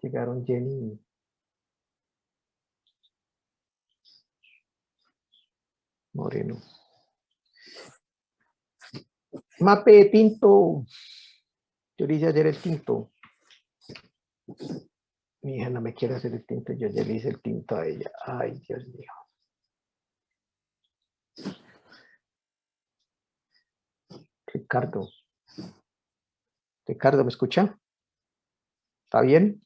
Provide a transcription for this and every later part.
Llegaron Jenny. Moreno. Mape de tinto. Yo le hice ayer el tinto. Mi hija no me quiere hacer el tinto. Yo ya le hice el tinto a ella. Ay, Dios mío. Ricardo. Ricardo, ¿me escucha? ¿Está bien?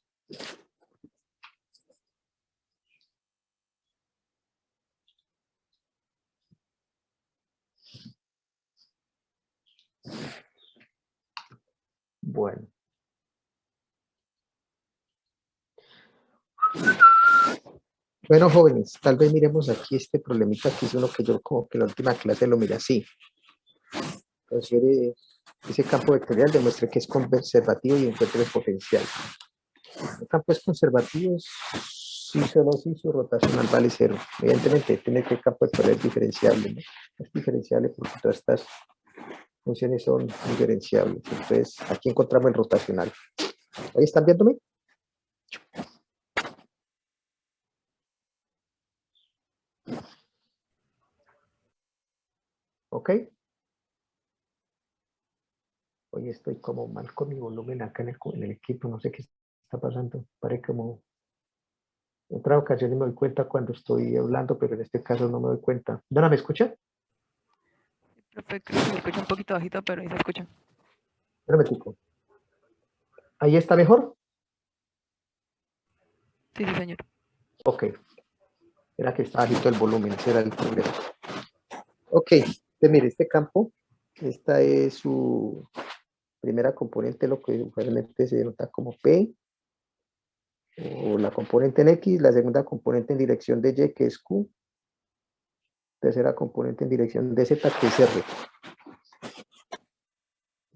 Bueno. Bueno, jóvenes, tal vez miremos aquí este problemita que es uno que yo como que en la última clase lo miré así. Considere ese campo vectorial, demuestre que es conservativo y encuentre el potencial. El campo es conservativo si solo si su rotacional vale 0. Evidentemente, tiene que el campo vectorial es diferenciable, ¿no? Es diferenciable porque todas estas funciones son diferenciables. Entonces, aquí encontramos el rotacional. ¿Ahí están viéndome? ¿Ok? Hoy estoy como mal con mi volumen acá en el equipo, no sé qué está pasando. Parece como en otra ocasión me doy cuenta cuando estoy hablando, pero en este caso no me doy cuenta. ¿Dana me escucha? Profe, creo que se escucha un poquito bajito, pero ahí se escucha. Espérame, tico. ¿Ahí está mejor? Sí, sí, señor. Ok. Era que está bajito el volumen, ese era el problema. Ok, entonces mire, este campo, esta es su primera componente, lo que usualmente se denota como P, o la componente en X, la segunda componente en dirección de Y, que es Q, tercera componente en dirección de Z, que es R.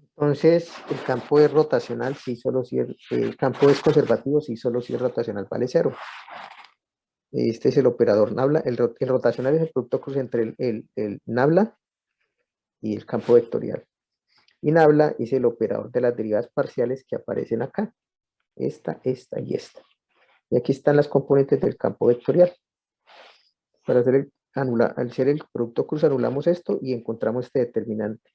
Entonces, el campo es rotacional, si solo si el campo es conservativo, si solo si el rotacional vale 0. Este es el operador nabla. El rotacional es el producto cruz entre el nabla y el campo vectorial. Y nabla es el operador de las derivadas parciales que aparecen acá. Esta y esta. Y aquí están las componentes del campo vectorial. Para hacer al ser el producto cruz anulamos esto y encontramos este determinante.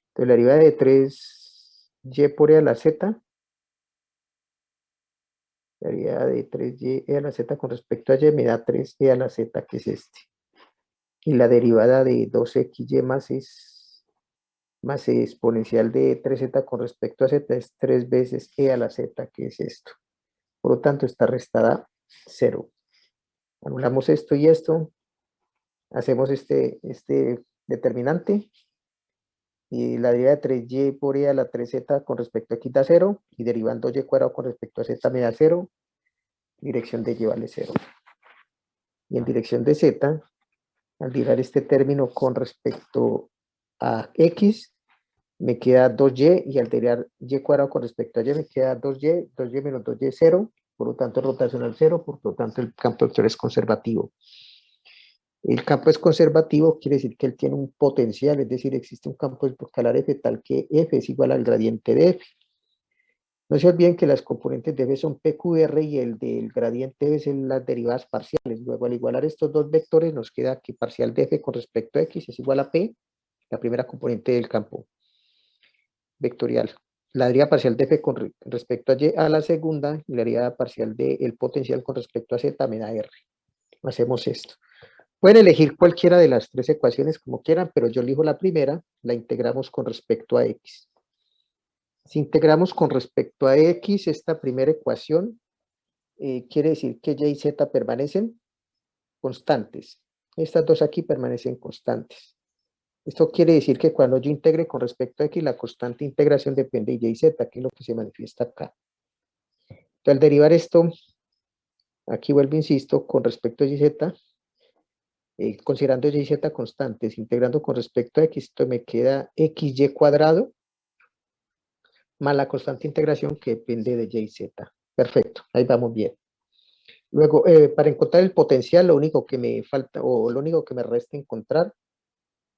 Entonces la derivada de 3y por e a la z, la derivada de 3y a la z con respecto a y me da 3e a la z, que es este. Y la derivada de 2xy más exponencial de 3z con respecto a z es 3 veces e a la z, que es esto. Por lo tanto, está restada 0. Anulamos esto y esto. Hacemos este determinante. Y la derivada de 3y por e a la 3z con respecto a x da 0. Y derivando y cuadrado con respecto a z me da 0. Dirección de y vale 0. Y en dirección de z, al derivar este término con respecto a x, me queda 2y, y al derivar y cuadrado con respecto a y me queda 2y menos 2y 0, por lo tanto rotacional 0, por lo tanto el campo vectorial es conservativo. El campo es conservativo, quiere decir que él tiene un potencial, es decir, existe un campo escalar f tal que f es igual al gradiente de f. No se olviden que las componentes de f son pqr y el del gradiente f es las derivadas parciales. Luego, al igualar estos dos vectores, nos queda que parcial de f con respecto a x es igual a p, la primera componente del campo vectorial. La derivada parcial de f con respecto a y a la segunda, y la derivada parcial del potencial con respecto a z me da r. Hacemos esto. Pueden elegir cualquiera de las tres ecuaciones como quieran, pero yo elijo la primera, la integramos con respecto a x. Si integramos con respecto a x, esta primera ecuación quiere decir que y y z permanecen constantes. Estas dos aquí permanecen constantes. Esto quiere decir que cuando yo integre con respecto a x, la constante integración depende de y y z, que es lo que se manifiesta acá. Entonces, al derivar esto, aquí vuelvo, insisto, con respecto a y z, considerando y z constantes, integrando con respecto a x, esto me queda xy cuadrado más la constante integración que depende de y z. Perfecto, ahí vamos bien. Luego, para encontrar el potencial, lo único que me falta, o lo único que me resta encontrar,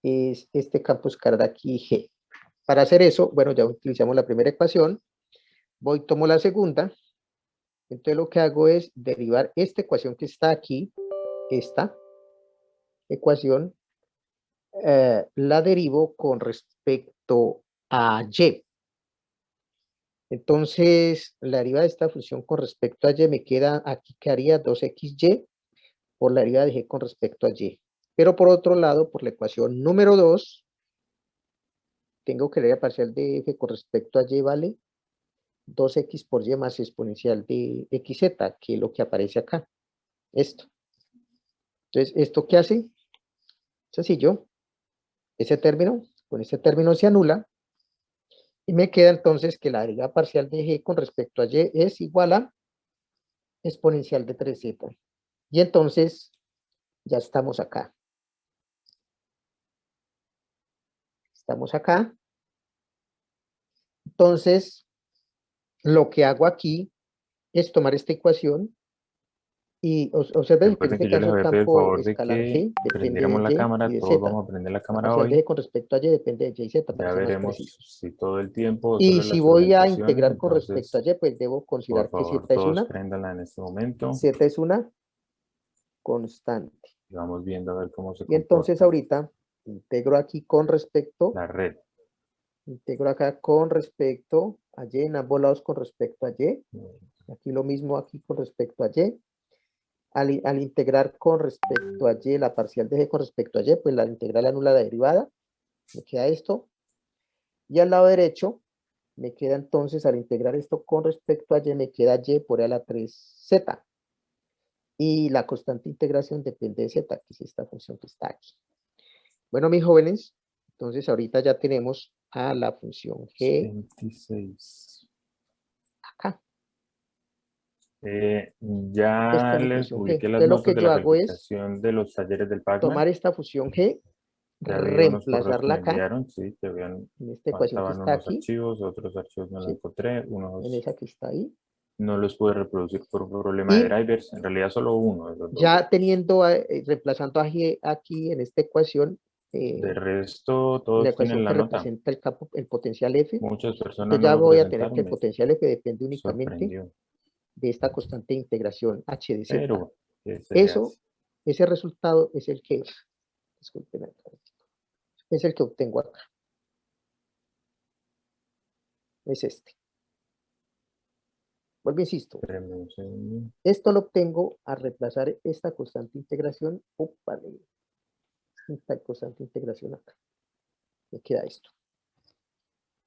es este campo escalar de aquí, G. Para hacer eso, bueno, ya utilizamos la primera ecuación, tomo la segunda, Entonces lo que hago es derivar esta ecuación que está aquí, esta ecuación, la derivo con respecto a y. Entonces, la derivada de esta función con respecto a y me queda, aquí quedaría 2xy por la derivada de g con respecto a y. Pero por otro lado, por la ecuación número 2, tengo que la derivada parcial de f con respecto a y vale 2x por y más exponencial de xz, que es lo que aparece acá. Esto. Entonces, ¿esto qué hace? Sencillo. Ese término, con ese término se anula. Y me queda entonces que la derivada parcial de g con respecto a y es igual a exponencial de 3z. Y entonces, ya estamos acá. Estamos acá. Entonces, lo que hago aquí es tomar esta ecuación y observen que en Recuerden este que yo les caso el había pedido el campo favor de escalar que g depende prendiéramos la de y cámara, y de todos z. vamos a prender la La cámara parcial de g hoy. con respecto a y depende de y y z para Ya que sea más preciso. veremos si todo el tiempo o Y solo si las voy a presentaciones. integrar con respecto a Entonces, y, pues debo por considerar que favor, todos z préndanla en este momento es una constante. y vamos viendo a ver cómo se Y entonces comporta ahorita integro aquí con respecto, la red. integro acá con respecto a y, en ambos lados con respecto a y. Aquí lo mismo aquí con respecto a y. Al integrar con respecto a y, la parcial de g con respecto a y, pues la integral anula la derivada. Me queda esto. Y al lado derecho, me queda entonces, al integrar esto con respecto a y, me queda y por a la 3z. Y la constante integración depende de z, que es esta función que está aquí. Bueno, mis jóvenes, entonces ahorita ya tenemos a la función g 26. acá. Esta Ya es mi les función g. publiqué las Entonces lo notas que de yo la hago es calificación de los talleres del Pacman. tomar esta función g, Ya vi unos correos que reemplazarla me acá, enviaron, sí, que habían, en esta ecuación que faltaban está unos aquí, archivos, otros archivos no los ¿sí? encontré, En unos esa que está ahí. no los pude reproducir por un problema de Y drivers, en realidad solo uno de los dos ya grupos. teniendo, reemplazando a g aquí en esta ecuación, De resto, en la todos ecuación tienen la que nota. representa el campo, el potencial F, Muchas personas entonces no ya lo voy a tener que presentaron, el me potencial F depende únicamente sorprendió. de esta constante de integración h de z. Pero, ¿qué se le Eso, hace? ese resultado es el que, disculpen, es el que obtengo acá. Es este. Vuelvo, insisto. Espérenme un segundo. Esto lo obtengo a reemplazar esta constante de integración. Opale, esta constante de integración acá. Me queda esto.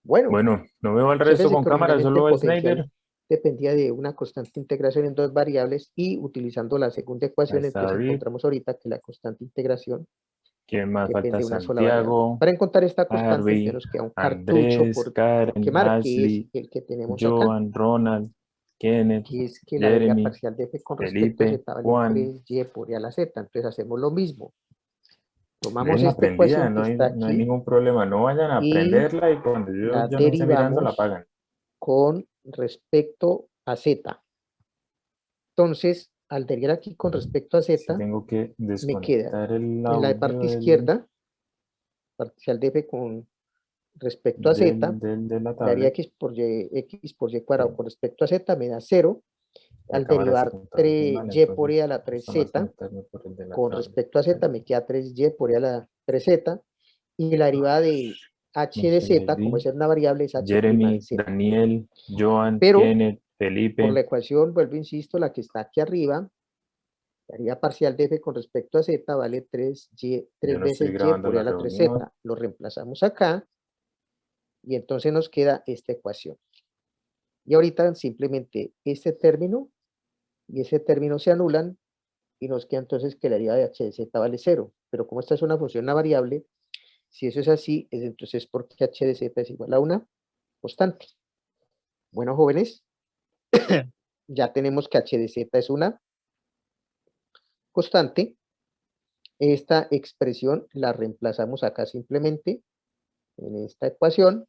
Bueno, Bueno, no veo el resto obsérvense con que cámara, originalmente el solo Snyder. potencial dependía de una constante de integración en dos variables y utilizando la segunda Ahí ecuación, está entonces David. encontramos ahorita que la constante de integración ¿Quién más depende falta? de una sola variable. Santiago, Para encontrar esta constante, entonces Harvey, nos queda un cartucho Andrés, por Karen, quemar, que es Ashley, el que tenemos acá, Joan, Ronald, Kenneth, que es que la deriva Jeremy, parcial de f con respecto a Felipe, z vale Juan. 3y por y a la z. Entonces hacemos lo mismo. Tomamos Déjenla esta prendida, ecuación que está no hay aquí ningún problema. No vayan a y prenderla y cuando la yo no esté mirando la derivamos apagan. con respecto a z. Entonces, al derivar aquí con respecto a Si z, tengo que me queda desconectar el en la parte audio izquierda, parcial de f con respecto a z, de la daría tablet. x por y cuadrado Sí, con respecto a z, me da 0. la Al cámara se derivar controla muy mal, 3y por entonces y a la me cuesta más 3z, conectarme por el de la con tablet. respecto a z, me queda 3y por y a la 3z, y la derivada de h de Muchas z, como es ID. una variable, es h' de Jeremy, z. Daniel, Joan, Pero Kenneth, por la Felipe. ecuación, vuelvo, insisto, la que está aquí arriba, la derivada parcial de f con respecto a z vale 3y, Yo 3 no estoy veces y grabando por y a la la reunión. 3z. Lo reemplazamos acá y entonces nos queda esta ecuación. Y ahorita simplemente este término y ese término se anulan y nos queda entonces que la derivada de h de z vale 0. Pero como esta es una función, una variable, si eso es así, es entonces porque h de z es igual a una constante. Bueno, jóvenes, ya tenemos que h de z es una constante. Esta expresión la reemplazamos acá simplemente en esta ecuación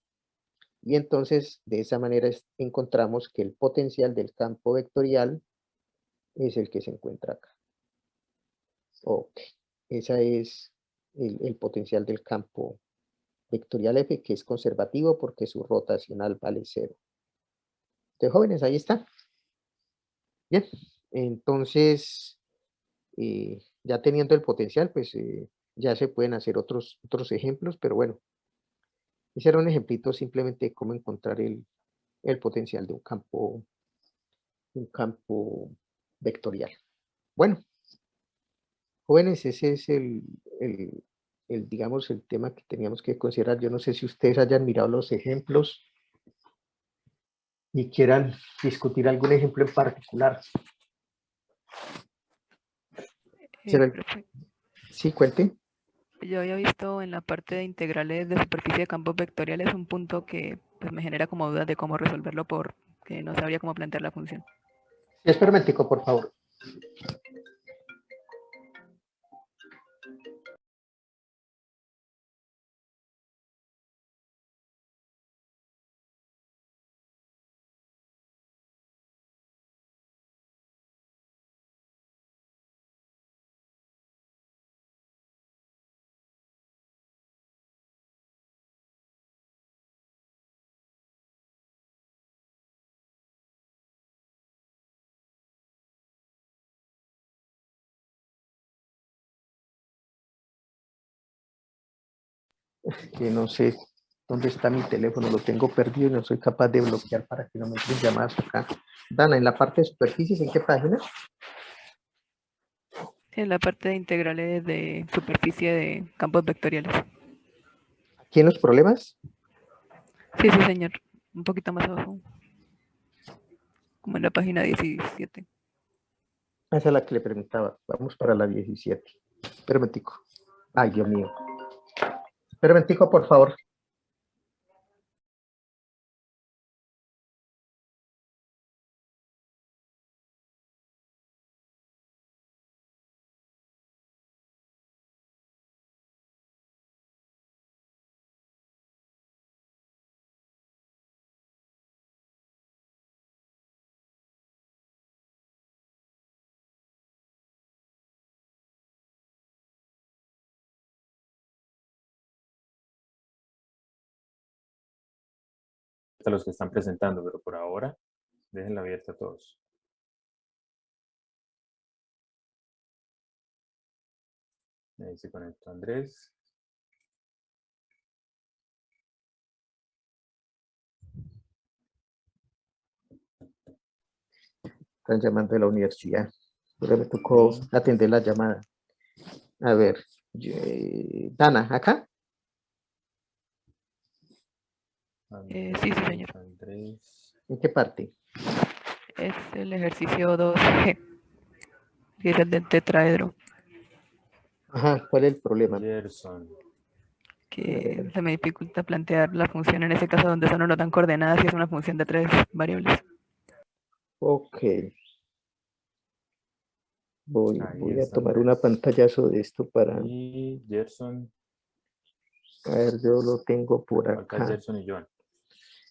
y entonces de esa manera encontramos que el potencial del campo vectorial es el que se encuentra acá. Ok, ese es el potencial del campo vectorial F, que es conservativo porque su rotacional vale 0. Entonces, jóvenes, ahí está. Bien, entonces, ya teniendo el potencial, pues ya se pueden hacer otros ejemplos, pero bueno, ese era un ejemplito simplemente de cómo encontrar el potencial de un campo vectorial. Bueno, jóvenes, ese es digamos, el tema que teníamos que considerar. Yo no sé si ustedes hayan mirado los ejemplos y quieran discutir algún ejemplo en particular. Profe, Sí, cuente. yo había visto en la parte de integrales de superficie de campos vectoriales un punto que pues, me genera como dudas de cómo resolverlo porque no sabría cómo plantear la función. Sí, espera un momentico, por favor. Que no sé dónde está mi teléfono, lo tengo perdido y no soy capaz de bloquear para que no me entren llamadas acá. Dana, en la parte de superficies, ¿en qué página? Sí, en la parte de integrales de superficie de campos vectoriales. ¿Aquí en los problemas? Sí, sí, señor. Un poquito más abajo. Como en la página 17. Esa es la que le preguntaba. Vamos para la 17. Espera un momentico. Ay, Dios mío. Espera un momentico, por favor. A los que están presentando, pero por ahora, déjenla abierta a todos. Ahí se conectó Andrés. Están llamando de la universidad. Pero me tocó atender la llamada. A ver. Dana, ¿acá? Andrés, Sí, sí, señor. Andrés. ¿En qué parte? Es el ejercicio 2G, que es el del tetraedro, Ajá, ¿cuál es el problema? Gerson. que se me dificulta plantear la función en ese caso donde solo no dan coordenadas y es una función de 3 variables. Ok. Voy Ahí a está tomar una Andrés. pantallazo de esto para... Y Gerson. A ver, yo lo tengo por Falta acá. Gerson y John.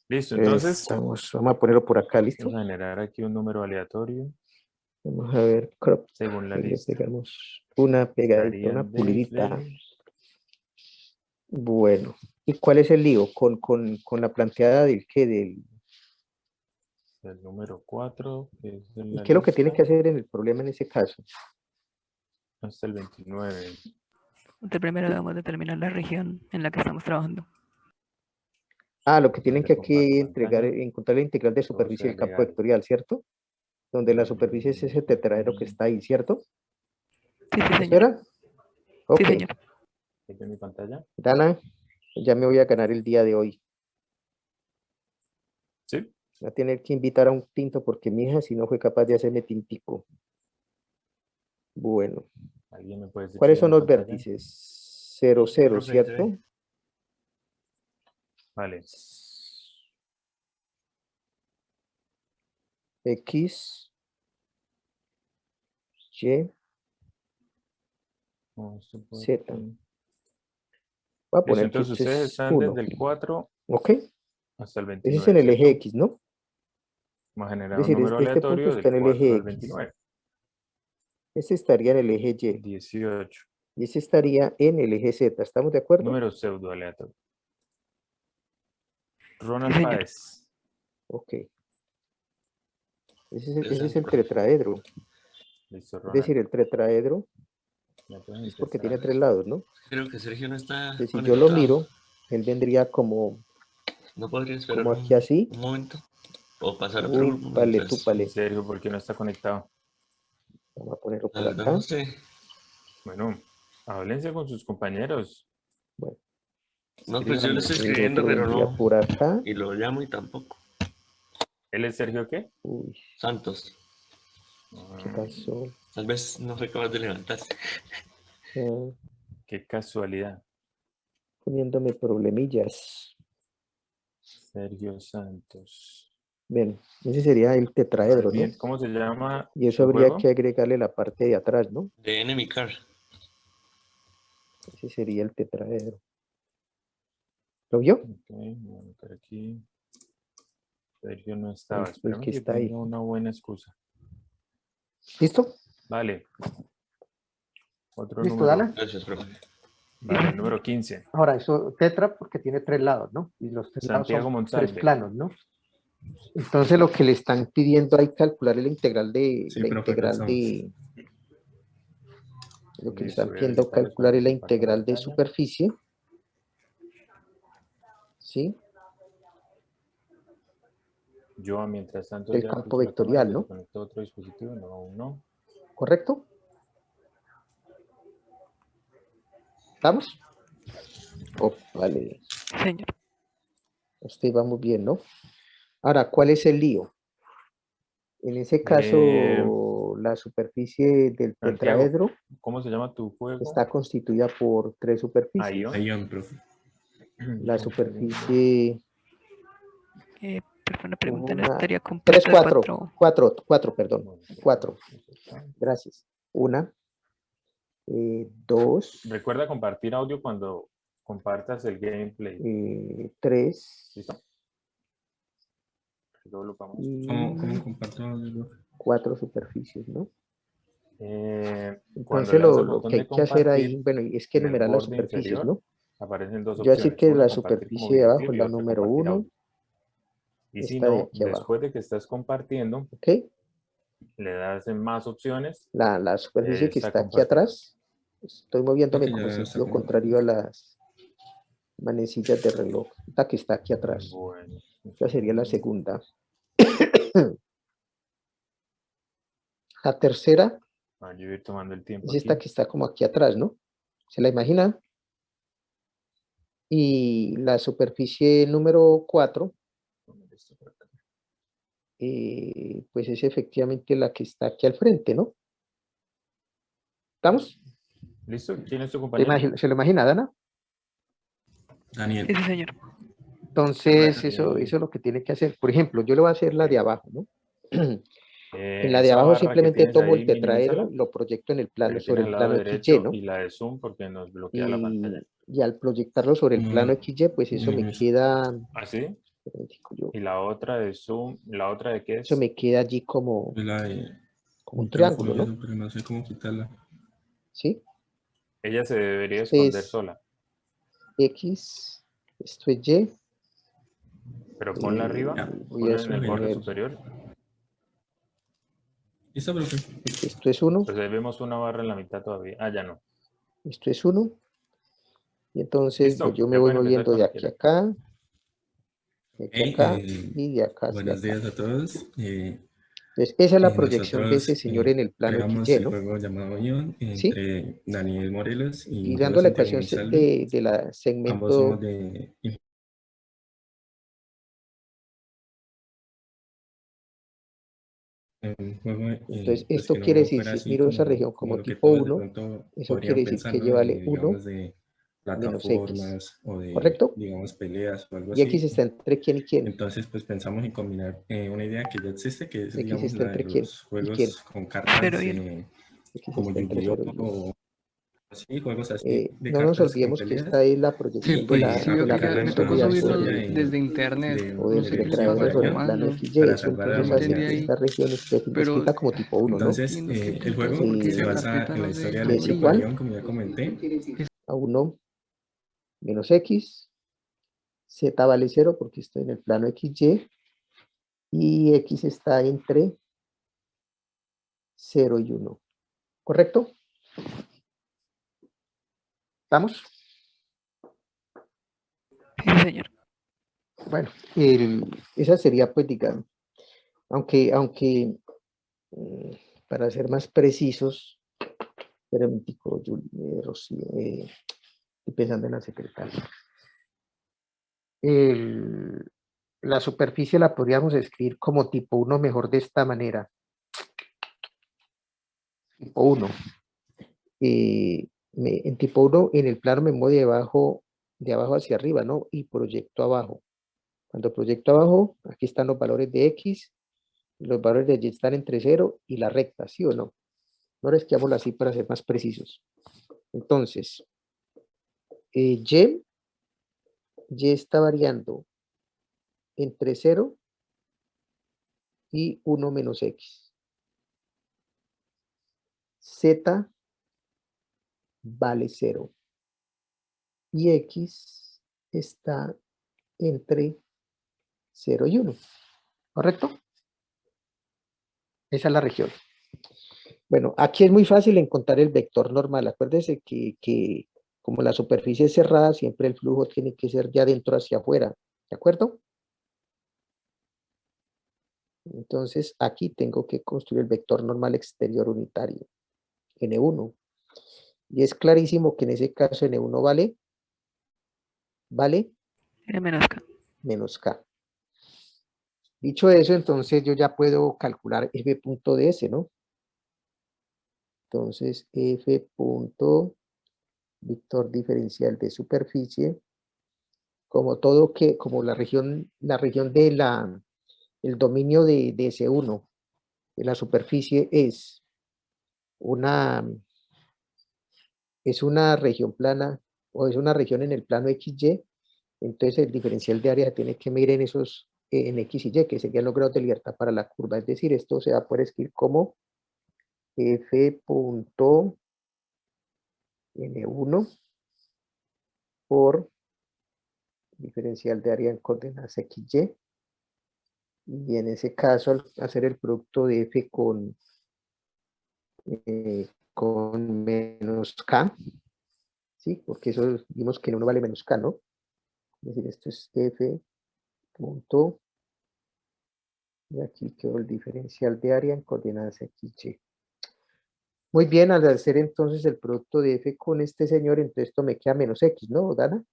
Listo, entonces Vamos a ponerlo por acá, ¿listo? vamos a generar aquí un número aleatorio Vamos a ver, crop. según la Y le lista. pegamos una pegadita, una Estarían pulidita. desde Bueno, ¿y cuál es el lío? Con la planteada del qué? el número 4, que es de ¿Y la qué es lo que tiene lista, que hacer en el problema en ese caso? hasta el 29. Entonces primero debemos determinar la región en la que estamos trabajando. Ah, lo que Ahí tienen le que aquí comparto entregar, pantalla. encontrar la integral de Todo superficie sea del campo legal. vectorial, ¿cierto? Donde la superficie es ese tetraedro que está ahí, ¿cierto? Sí, sí, ¿Eso señor. era? Sí, Ok. señor. Ahí está mi pantalla. Dana, ya me voy a ganar el día de hoy. Sí. Voy a tener que invitar a un tinto porque mi hija si no fue capaz de hacerme tintico. Bueno, ¿Alguien me puede decir si ¿cuáles ve son mi los pantalla? vértices? 0, 0, Profe, ahí se ¿cierto? ve. Vale. X, Y, No, esto por Z. aquí. Voy a Listo, poner que entonces este ustedes es están 1. desde el 4 ¿Ok? hasta el Ese es en 29, el eje ¿cierto? X, ¿no? Vamos a Es generar un decir, número este punto aleatorio está del en el 4 eje al X. 29. Este estaría en el eje Y. 18. Y este estaría en el eje Z. ¿Estamos de acuerdo? Número pseudo aleatorio. Sí, Ronald señor. Páez. Ok. Ese es el tetraedro. Listo, Es Ronald. decir, el tetraedro Ya pueden es porque empezar. tiene 3 lados, ¿no? Creo que Sergio no está Entonces, si yo conectado. lo miro, él vendría como No podría esperar aquí así. un momento. O pasar a otro grupo Úpale, mientras. túpale. Sergio, ¿por qué no está conectado? Vamos a ponerlo La por verdad acá. no sé. Bueno, háblense con sus compañeros. Bueno, No, pues yo le estoy el escribiendo, otro pero vendría no. por acá. Y lo llamo y tampoco. ¿Él es Sergio qué? Uy, Santos. ¿qué pasó? Tal vez no fue capaz de levantarse. Ah, Qué casualidad. poniéndome problemillas. Sergio Santos. Bien, ese sería el tetraedro, Más bien, ¿no? ¿cómo se llama Y eso su habría juego? que agregarle la parte de atrás, ¿no? De Enemy Car. Ese sería el tetraedro. ¿Lo vio? Ok, voy a anotar aquí. Sergio no El estaba. Esperemos que que está ahí. tenga una buena excusa. ¿Listo? Vale. Otro Listo, número. Dana. Gracias, profe. Vale, número 15. Ahora, eso tetra porque tiene 3 lados, ¿no? Y los 3 lados Santiago son Monsalve. 3 planos, ¿no? Entonces lo que le están pidiendo ahí calcular es la integral de Sí, profe, acá estamos. lo que le Listo, están voy a pidiendo habilitarlos calcular para es la que compartan integral de pantalla. superficie. ¿Sí? Yo, mientras tanto, Del ya campo puse la cámara, vectorial, ya ¿no? se conectó otro dispositivo, no, aún no. ¿Correcto? ¿Estamos? Oh, vale. Señor. Vamos bien, ¿no? Ahora, ¿cuál es el lío? En ese caso, la superficie del Santiago, tetraedro ¿cómo se llama tu juego? está constituida por 3 superficies. Ion. Ion, profe. La superficie Perdón, la pregunta no Una, estaría 3, compuesta de 4, 4. 4, perdón, 4. Gracias. 1, 2, Recuerda compartir audio cuando compartas el gameplay. 3 ¿Listo? Luego lo vamos. ¿Cómo y comparto audio, profe? 4 superficies, ¿no? Cuando Entonces le das al lo botón que de hay que hacer ahí, compartir, bueno, es que en el enumerar las borde superficies, inferior ¿no? aparecen dos Yo así opciones. que Una, la compartir como superficie de abajo videoclip es y la otra, número compartir 1, audio. Y si esta de no, aquí abajo, después de que estás compartiendo, ¿ok? le das en más opciones. La superficie que Está está aquí compartiendo. atrás, estoy moviéndome Creo que como ya está sentido compartido. contrario a las manecillas de reloj. Esta que está aquí atrás. Bueno, Esta sería la segunda. La tercera yo voy a ir tomando el tiempo es esta aquí. que está como aquí atrás, ¿no? ¿Se la imagina? Y la superficie número 4, pues es efectivamente la que está aquí al frente, ¿no? ¿Estamos? ¿Listo? ¿Quién es tu compañero? ¿Se lo imagina, Dana? Daniel. Sí, señor. Entonces, eso es lo que tiene que hacer. Por ejemplo, yo le voy a hacer la de abajo, ¿no? En la de Esa abajo barra que simplemente tienes tomo el ahí, tetraedro, minimízala, lo proyecto en el la plano, que sobre tienes el al lado plano XY, derecho, ¿no? y la de zoom porque nos bloquea la pantalla. Y al proyectarlo sobre el plano XY, pues eso me queda, ¿Así? yo, Y la otra de zoom, ¿la otra de qué eso es? me queda allí como La de un un triángulo triángulo, y ¿no? eso, pero no sé cómo quitarla. ¿Sí? Ella se debería Este esconder es sola, X, esto es Y. pero ponla arriba, Voy a ponla en el borde suponer, superior. ¿Listo, profe? esto es 1, Pues ahí vemos una barra en la mitad todavía. Ah, ya no. esto es 1. Y entonces Listo, pues yo me ya voy pueden empezar moviendo de cuando aquí a quieran. acá, de aquí a Hey, acá y de acá hacia buenos acá. días a todos. Entonces, esa es la proyección de ese Nosotros señor en el plano creamos XY, el ¿no? juego llamado Ion ¿Sí? entre Daniel Morelos Y y yo, dando la Santiago ecuación Monsalve. de la Ambos somos segmento, de un juego entonces pues esto que quiere no decir, fuera si así miro esa como, región como como lo que tipo todos de 1, pronto eso quiere podrían decir que pensarlo, Y vale de, 1 digamos, de menos X, plataformas o de, ¿correcto? digamos, peleas o algo Y X así. está entre quién y quién. Entonces, pues pensamos en combinar una idea que ya existe, que es, X digamos, está la de entre quién los y quién. juegos con cartas 0 y 1. X como está entre 0 Yu-Gi-Oh! y 1. O así, juegos así de No nos cartas con olvidemos que peleas. esta es la Sí, proyección pues sí de veo la que ya Aplicarla me región tocó entonces sólida por subirlo vía desde internet. o No del sé qué le tetraedro estaba sobre el variable plano llamando. XY. para Eso salvar a la entonces No hace humanidad. que entendí esta ahí, región esté pero descrita como tipo 1, ¿no? Entonces, entiendo qué el punto eso, juego porque se la basa carpeta en la no historia se del Que es antiguo abría. igual Ion, como ya comenté. a 1 menos X, Z vale 0 porque estoy en el plano XY, y X está entre 0 y 1. ¿Correcto? ¿Estamos? Sí, señor. Bueno, esa sería, pues, digamos, aunque para ser más precisos, espera un tico, Rocío, estoy pensando en la secretaria. La superficie la podríamos escribir como tipo 1 mejor de esta manera. Tipo 1. En tipo 1, en el plano me muevo de abajo hacia arriba, ¿no? Y proyecto abajo. Cuando proyecto abajo, aquí están los valores de X, los valores de Y están entre 0 y la recta, ¿sí o no? Ahora escribámoslo así para ser más precisos. Entonces, Y está variando entre 0 y 1 menos X. Z vale 0. Y X está entre 0 y 1. ¿Correcto? Esa es la región. Bueno, aquí es muy fácil encontrar el vector normal. Acuérdense que como la superficie es cerrada, siempre el flujo tiene que ser de adentro hacia afuera. ¿De acuerdo? Entonces, aquí tengo que construir el vector normal exterior unitario, N1. Y es clarísimo que en ese caso N1 vale N menos K. menos K. Dicho eso, entonces yo ya puedo calcular F punto de S, ¿no? Entonces, F punto vector diferencial de superficie, como la región el dominio de S1 de la superficie es una región plana o es una región en el plano XY, entonces el diferencial de área se tiene que medir en X y Y, que serían los grados de libertad para la curva. Es decir, esto se va a poder escribir como F punto N1 por diferencial de área en coordenadas XY. Y en ese caso, al hacer el producto de F con menos K, ¿sí? Porque eso vimos que N1 vale menos K, ¿no? Es decir, esto es F punto, y aquí quedó el diferencial de área en coordenadas XY. Muy bien, al hacer entonces el producto de F con este señor, entonces esto me queda menos X, ¿no, Dana?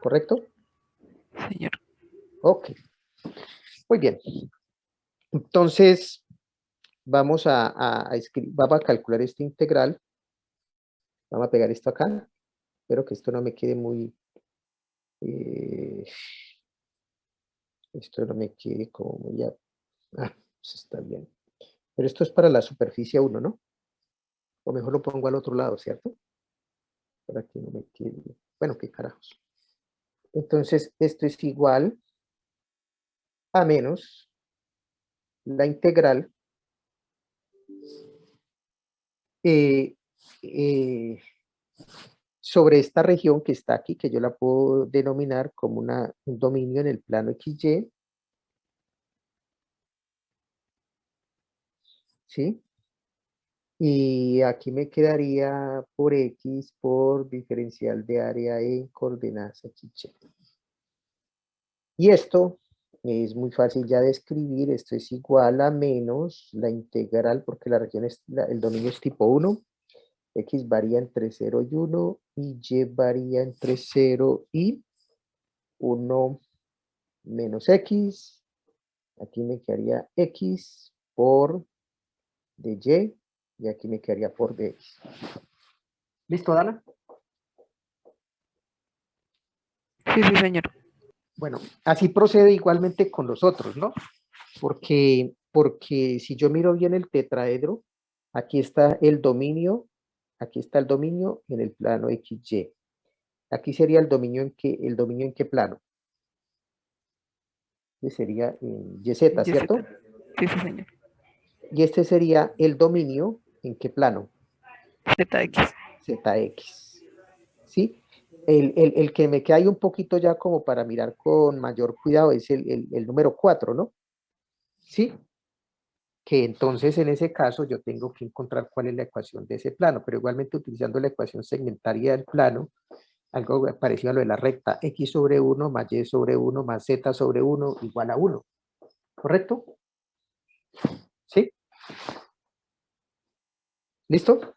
¿Correcto? Señor. Ok. Muy bien. Entonces, vamos vamos a calcular este integral. Vamos a pegar esto acá. Espero que esto no me quede muy... esto no me quede como muy... Pues está bien. Pero esto es para la superficie 1, ¿no? O mejor lo pongo al otro lado, ¿cierto? Para que no me quede... Bueno, qué carajos. Entonces, esto es igual a menos la integral sobre esta región que está aquí, que yo la puedo denominar como un dominio en el plano XY, ¿sí? Y aquí me quedaría por X por diferencial de área en coordenadas XY. Y esto es muy fácil ya de escribir, esto es igual a menos la integral, porque la región el dominio es tipo 1, X varía entre 0 y 1, y Y varía entre 0 y 1 menos X. Aquí me quedaría X por de Y aquí me quedaría por dx. ¿Listo, Dana? Sí, sí, señor. Bueno, así procede igualmente con los otros, ¿no? Porque si yo miro bien el tetraedro, aquí está el dominio en el plano XY. Aquí sería el dominio en qué plano. Este sería en YZ, ¿cierto? Sí, sí, señor. Y este sería el dominio en qué plano. ZX. ZX. ¿Sí? El que me queda ahí un poquito ya como para mirar con mayor cuidado es el número 4, ¿no? ¿Sí? que entonces en ese caso yo tengo que encontrar cuál es la ecuación de ese plano, pero igualmente utilizando la ecuación segmentaria del plano, algo parecido a lo de la recta, x sobre 1 más y sobre 1 más z sobre 1 igual a 1. ¿Correcto? ¿Sí? ¿Listo?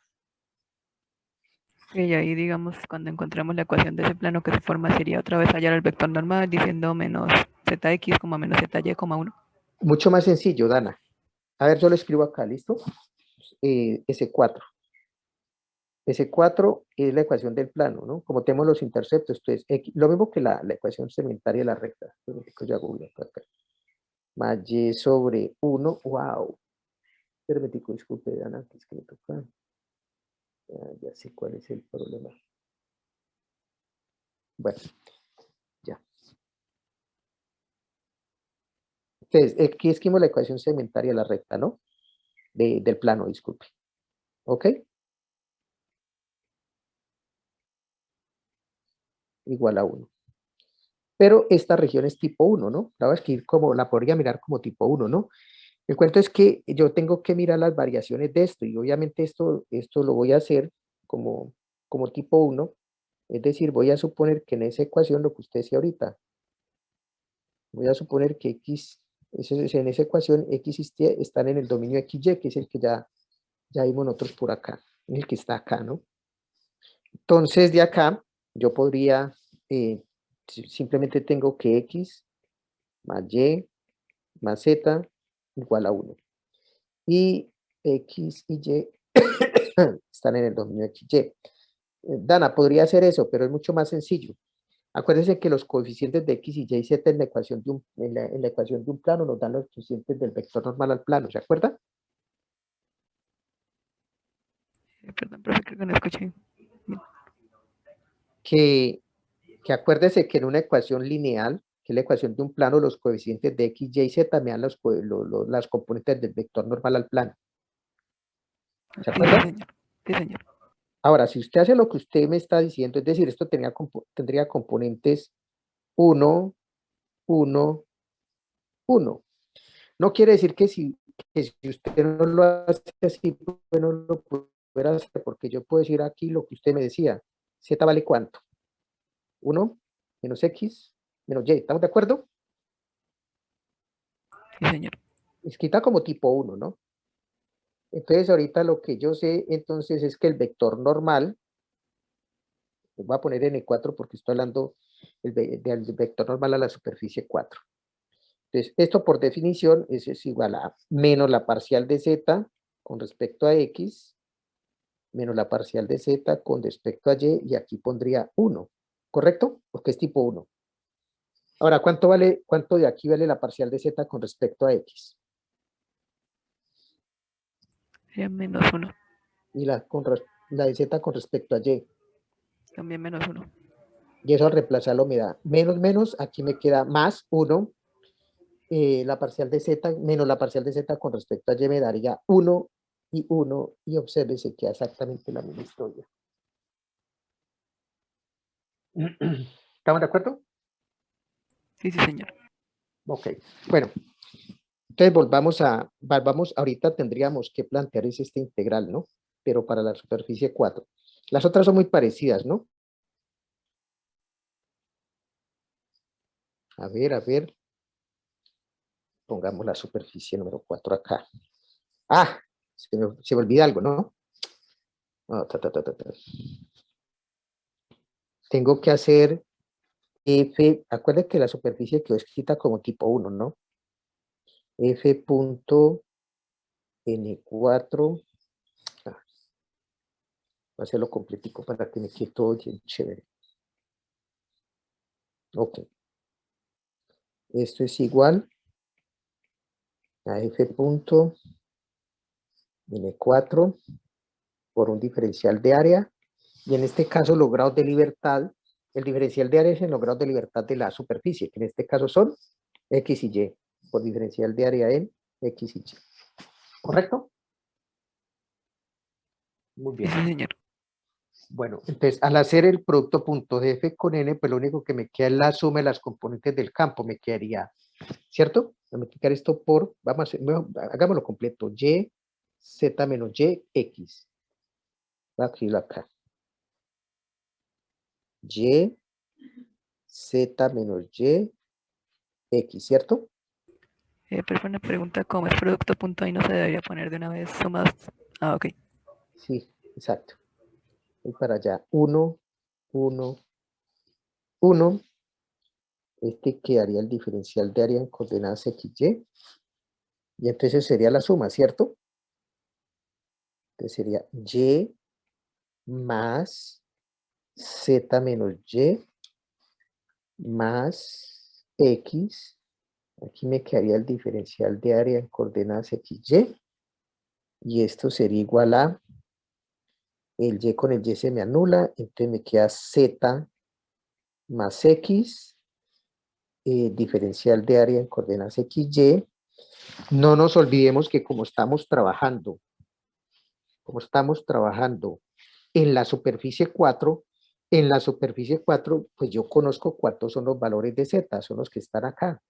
Y ahí, digamos, cuando encontramos la ecuación de ese plano que se forma, sería otra vez hallar el vector normal diciendo menos zx, menos zy, 1. Mucho más sencillo, Dana. A ver, yo lo escribo acá, ¿listo? S4. S4 es la ecuación del plano, ¿no? Como tenemos los interceptos, entonces, X, lo mismo que la ecuación segmentaria de la recta. Yo hago una acá. Más y sobre 1, wow. Hermético, disculpe, Dana, que es que me toca. Ya sé cuál es el problema. Bueno, ya. Entonces, aquí escribimos la ecuación segmentaria de la recta, ¿no? Del plano, disculpe. ¿Ok? Igual a 1. Pero esta región es tipo 1, ¿no? La voy a escribir como, la podría mirar como tipo 1, ¿no? El cuento es que yo tengo que mirar las variaciones de esto, y obviamente esto lo voy a hacer como tipo 1, es decir, voy a suponer que en esa ecuación, lo que usted decía ahorita, voy a suponer que x, en esa ecuación x y y están en el dominio xy, que es el que ya vimos nosotros por acá, el que está acá, ¿no? Entonces, de acá, yo podría, simplemente tengo que x más y más z igual a 1. Y x y y están en el dominio XY. Dana, podría hacer eso, pero es mucho más sencillo. Acuérdense que los coeficientes de x y y z en la ecuación de un plano nos dan los coeficientes del vector normal al plano, ¿se acuerda? Perdón, profe, creo que no escuché. Que acuérdese que en una ecuación lineal, que es la ecuación de un plano, los coeficientes de x, y z me dan las componentes del vector normal al plano. ¿Se Sí, acuerda? señor. Sí, señor. Ahora, si usted hace lo que usted me está diciendo, es decir, esto tendría componentes 1, 1, 1. No quiere decir que si usted no lo hace así, pues no lo pudiera hacer, porque yo puedo decir aquí lo que usted me decía. Z vale ¿cuánto? 1 menos x menos y. ¿Estamos de acuerdo? Sí, señor. Escrita como tipo 1, ¿no? Entonces ahorita lo que yo sé entonces es que el vector normal, voy a poner n4 porque estoy hablando del vector normal a la superficie 4. Entonces esto por definición es igual a menos la parcial de z con respecto a x menos la parcial de z con respecto a y aquí pondría 1, ¿correcto? Porque es tipo 1. Ahora, ¿cuánto de aquí vale la parcial de z con respecto a x? Sería menos 1. Y la de z con respecto a y. También menos 1. Y eso al reemplazarlo me da menos, menos, aquí me queda más 1, la parcial de z menos la parcial de z con respecto a y me daría 1 y 1, y obsérvese que exactamente la misma historia. ¿Estamos de acuerdo? Sí, sí, señor. Ok, bueno. Entonces volvamos, ahorita tendríamos que plantear este integral, ¿no? Pero para la superficie 4. Las otras son muy parecidas, ¿no? A ver. Pongamos la superficie número 4 acá. Ah, se me olvida algo, ¿no? Oh, tengo que hacer F, acuérdense que la superficie quedó escrita como tipo 1, ¿no? F punto N4. Voy a hacerlo completico para que me quede todo bien chévere. Ok. Esto es igual a F punto N4 por un diferencial de área, y en este caso los grados de libertad, el diferencial de área es en los grados de libertad de la superficie, que en este caso son X y Y, por diferencial de área en X y Y. ¿Correcto? Muy Sí, bien. sí, señor. Bueno, entonces al hacer el producto punto de F con N, pues lo único que me queda es la suma de las componentes del campo, me quedaría ¿cierto? Voy a multiplicar esto por, vamos a hacer, hagámoslo completo, y, z menos y, x. Voy a escribirlo acá. Y, z menos y, x, ¿cierto? Pero fue una pregunta, ¿cómo es producto punto ahí no se debería poner de una vez sumados? Ah, ok. Sí, exacto. Voy para allá. 1, 1, 1. Este quedaría el diferencial de área en coordenadas XY. Y entonces sería la suma, ¿cierto? Entonces sería Y más Z menos Y más X. Aquí me quedaría el diferencial de área en coordenadas XY. Y esto sería igual a, el Y con el Y se me anula, entonces me queda Z más X, diferencial de área en coordenadas XY. No nos olvidemos que como estamos trabajando en la superficie 4, pues yo conozco cuántos son los valores de Z, son los que están acá,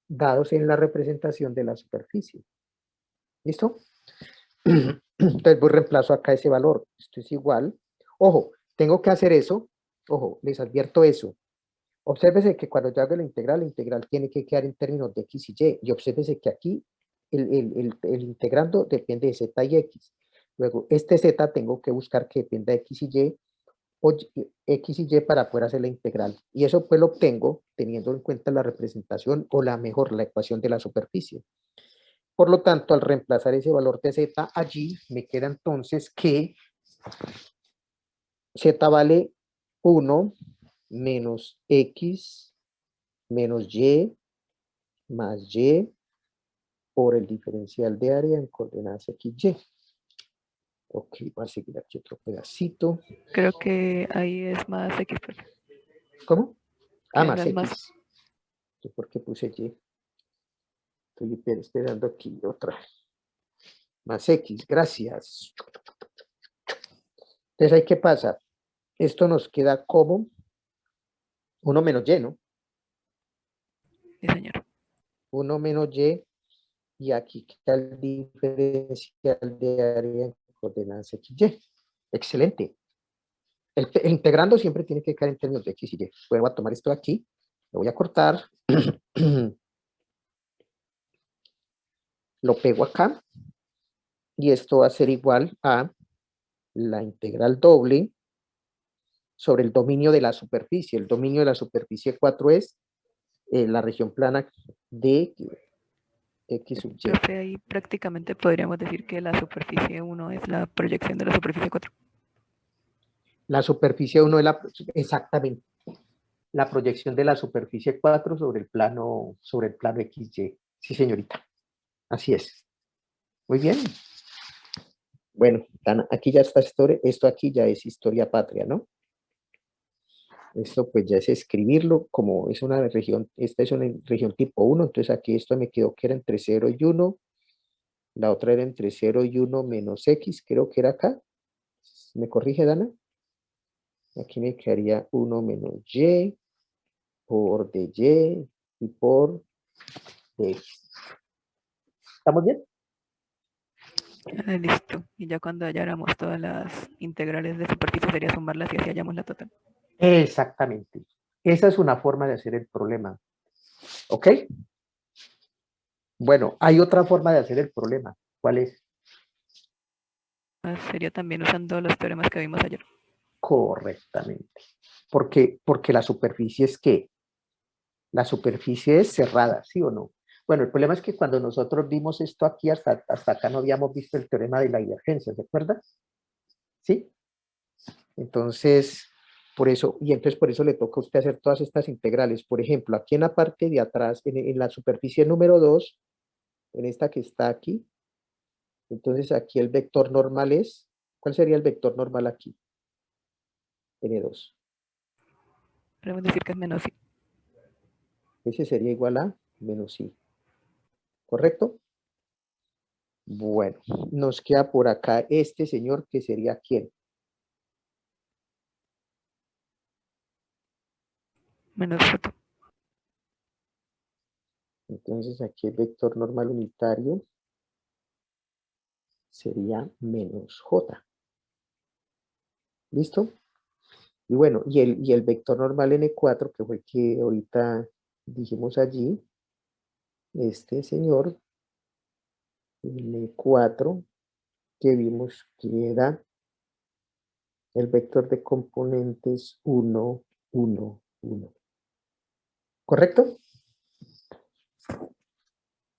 dados en la representación de la superficie. ¿Listo? Entonces voy reemplazo acá ese valor. Esto es igual. Ojo, tengo que hacer eso. Ojo, les advierto eso. Obsérvese que cuando yo hago la integral tiene que quedar en términos de X y Y. Y obsérvese que aquí el integrando depende de Z y X. Luego, este Z tengo que buscar que dependa de X y Y, o X y Y para poder hacer la integral. Y eso pues lo obtengo teniendo en cuenta la representación o la ecuación de la superficie. Por lo tanto, al reemplazar ese valor de Z allí, me queda entonces que Z vale 1 menos X menos Y más Y por el diferencial de área en coordenadas XY. Ok, voy a seguir aquí otro pedacito. Creo que ahí es más X, profe. ¿Cómo? Ah, Que más no es X. más. ¿Por qué puse Y? Estoy esperando aquí otra. Más X, gracias. Entonces, ¿ahí qué pasa? Esto nos queda como 1 menos Y, ¿no? Sí, señor. 1 menos Y, y aquí queda el diferencial de área en coordenadas XY. Excelente. El integrando siempre tiene que quedar en términos de X y Y. Voy a tomar esto de aquí, lo voy a cortar, lo pego acá, y esto va a ser igual a la integral doble sobre el dominio de la superficie. El dominio de la superficie 4 es la región plana de X sub Y. Profe, ahí prácticamente podríamos decir que la superficie 1 es la proyección de la superficie 4. La superficie 1 es exactamente la proyección de la superficie 4 sobre el plano XY. Sí, señorita. Así es. Muy bien. Bueno, aquí ya está esto aquí ya es historia patria, ¿no? Esto pues ya es escribirlo, como es una región, esta es una región tipo 1, entonces aquí esto me quedó que era entre 0 y 1, la otra era entre 0 y 1 menos X, creo que era acá. ¿Me corrige, Dana? Aquí me quedaría 1 menos Y por dy y por dx. ¿Estamos bien? Listo. Y ya cuando halláramos todas las integrales de superficie sería sumarlas y así hallamos la total. Exactamente. Esa es una forma de hacer el problema. ¿Ok? Bueno, hay otra forma de hacer el problema. ¿Cuál es? Sería también usando los teoremas que vimos ayer. Correctamente. Porque la superficie es ¿qué? La superficie es cerrada, ¿sí o no? Bueno, el problema es que cuando nosotros vimos esto aquí, hasta acá no habíamos visto el teorema de la divergencia, ¿se acuerdan? ¿Sí? Entonces, entonces por eso le toca a usted hacer todas estas integrales. Por ejemplo, aquí en la parte de atrás, en la superficie número 2, en esta que está aquí, entonces aquí el vector normal es, ¿cuál sería el vector normal aquí? N2. Podemos decir que es menos I. Ese sería igual a menos I. ¿Correcto? Bueno, nos queda por acá este señor que sería ¿quién? Menos J. Entonces aquí el vector normal unitario sería menos j. ¿Listo? Y bueno, y el vector normal n4, que fue el que ahorita dijimos allí, este señor, n4, que vimos que era el vector de componentes 1, 1, 1. ¿Correcto?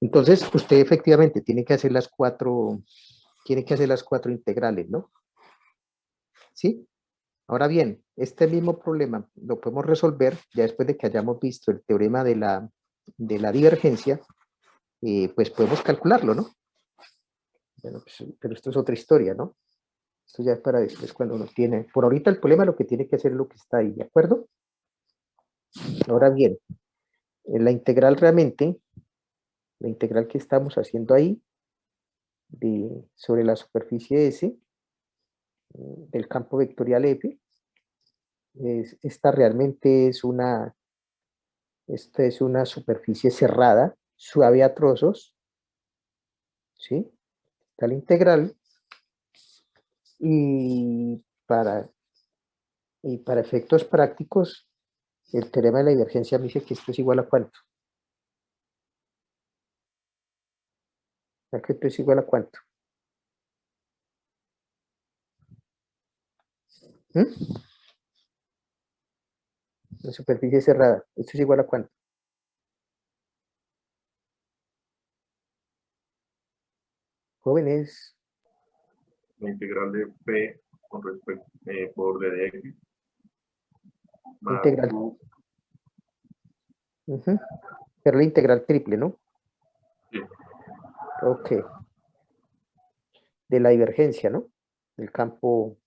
Entonces, usted efectivamente tiene que hacer las cuatro integrales, ¿no? ¿Sí? Ahora bien, este mismo problema lo podemos resolver ya después de que hayamos visto el teorema de la divergencia, pues podemos calcularlo, ¿no? Bueno, pues, pero esto es otra historia, ¿no? Esto ya es para después cuando uno tiene, por ahorita el problema lo que tiene que hacer es lo que está ahí, ¿de acuerdo? Ahora bien, la integral realmente, la integral que estamos haciendo ahí, sobre la superficie S, del campo vectorial F, esta realmente esta es una superficie cerrada, suave a trozos, ¿sí? Está la integral, y para efectos prácticos, el teorema de la divergencia me dice que esto es igual a ¿cuánto? ¿A que esto es igual a cuánto? ¿Mm? La superficie cerrada, ¿esto es igual a cuánto? Jóvenes, La integral de P con respecto por d de x más integral. Q, Ujú. Pero la integral triple, ¿no? sí, Ok. De la divergencia, ¿no? Del campo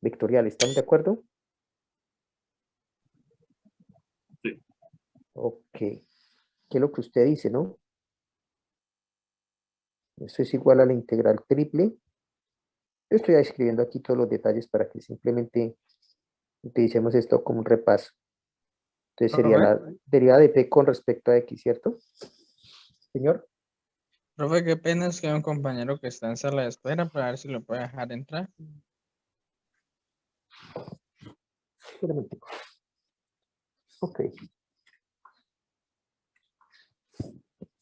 vectorial, ¿estamos de acuerdo? sí. Ok. ¿Qué es lo que usted dice, no? Esto es igual a la integral triple. Yo estoy escribiendo aquí todos los detalles para que simplemente utilicemos esto como un repaso. Entonces sería Profe, la derivada de p con respecto a x, ¿cierto? Señor, profe, qué pena es que hay un compañero que está en sala de espera para ver si lo puede dejar entrar. espera un momentico. Ok.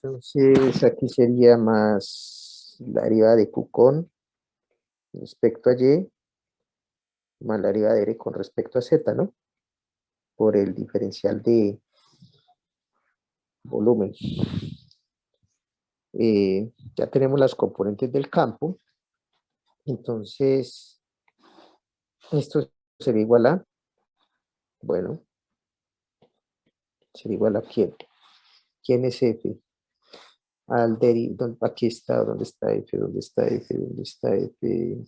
Entonces aquí sería más la derivada de q con respecto a y, más la derivada de r con respecto a z, ¿no? Por el diferencial de volumen. Ya tenemos las componentes del campo. Entonces, esto sería igual a, bueno, sería igual a ¿quién? ¿Quién es F? Aquí está, ¿dónde está F? ¿Dónde está F? ¿Dónde está F?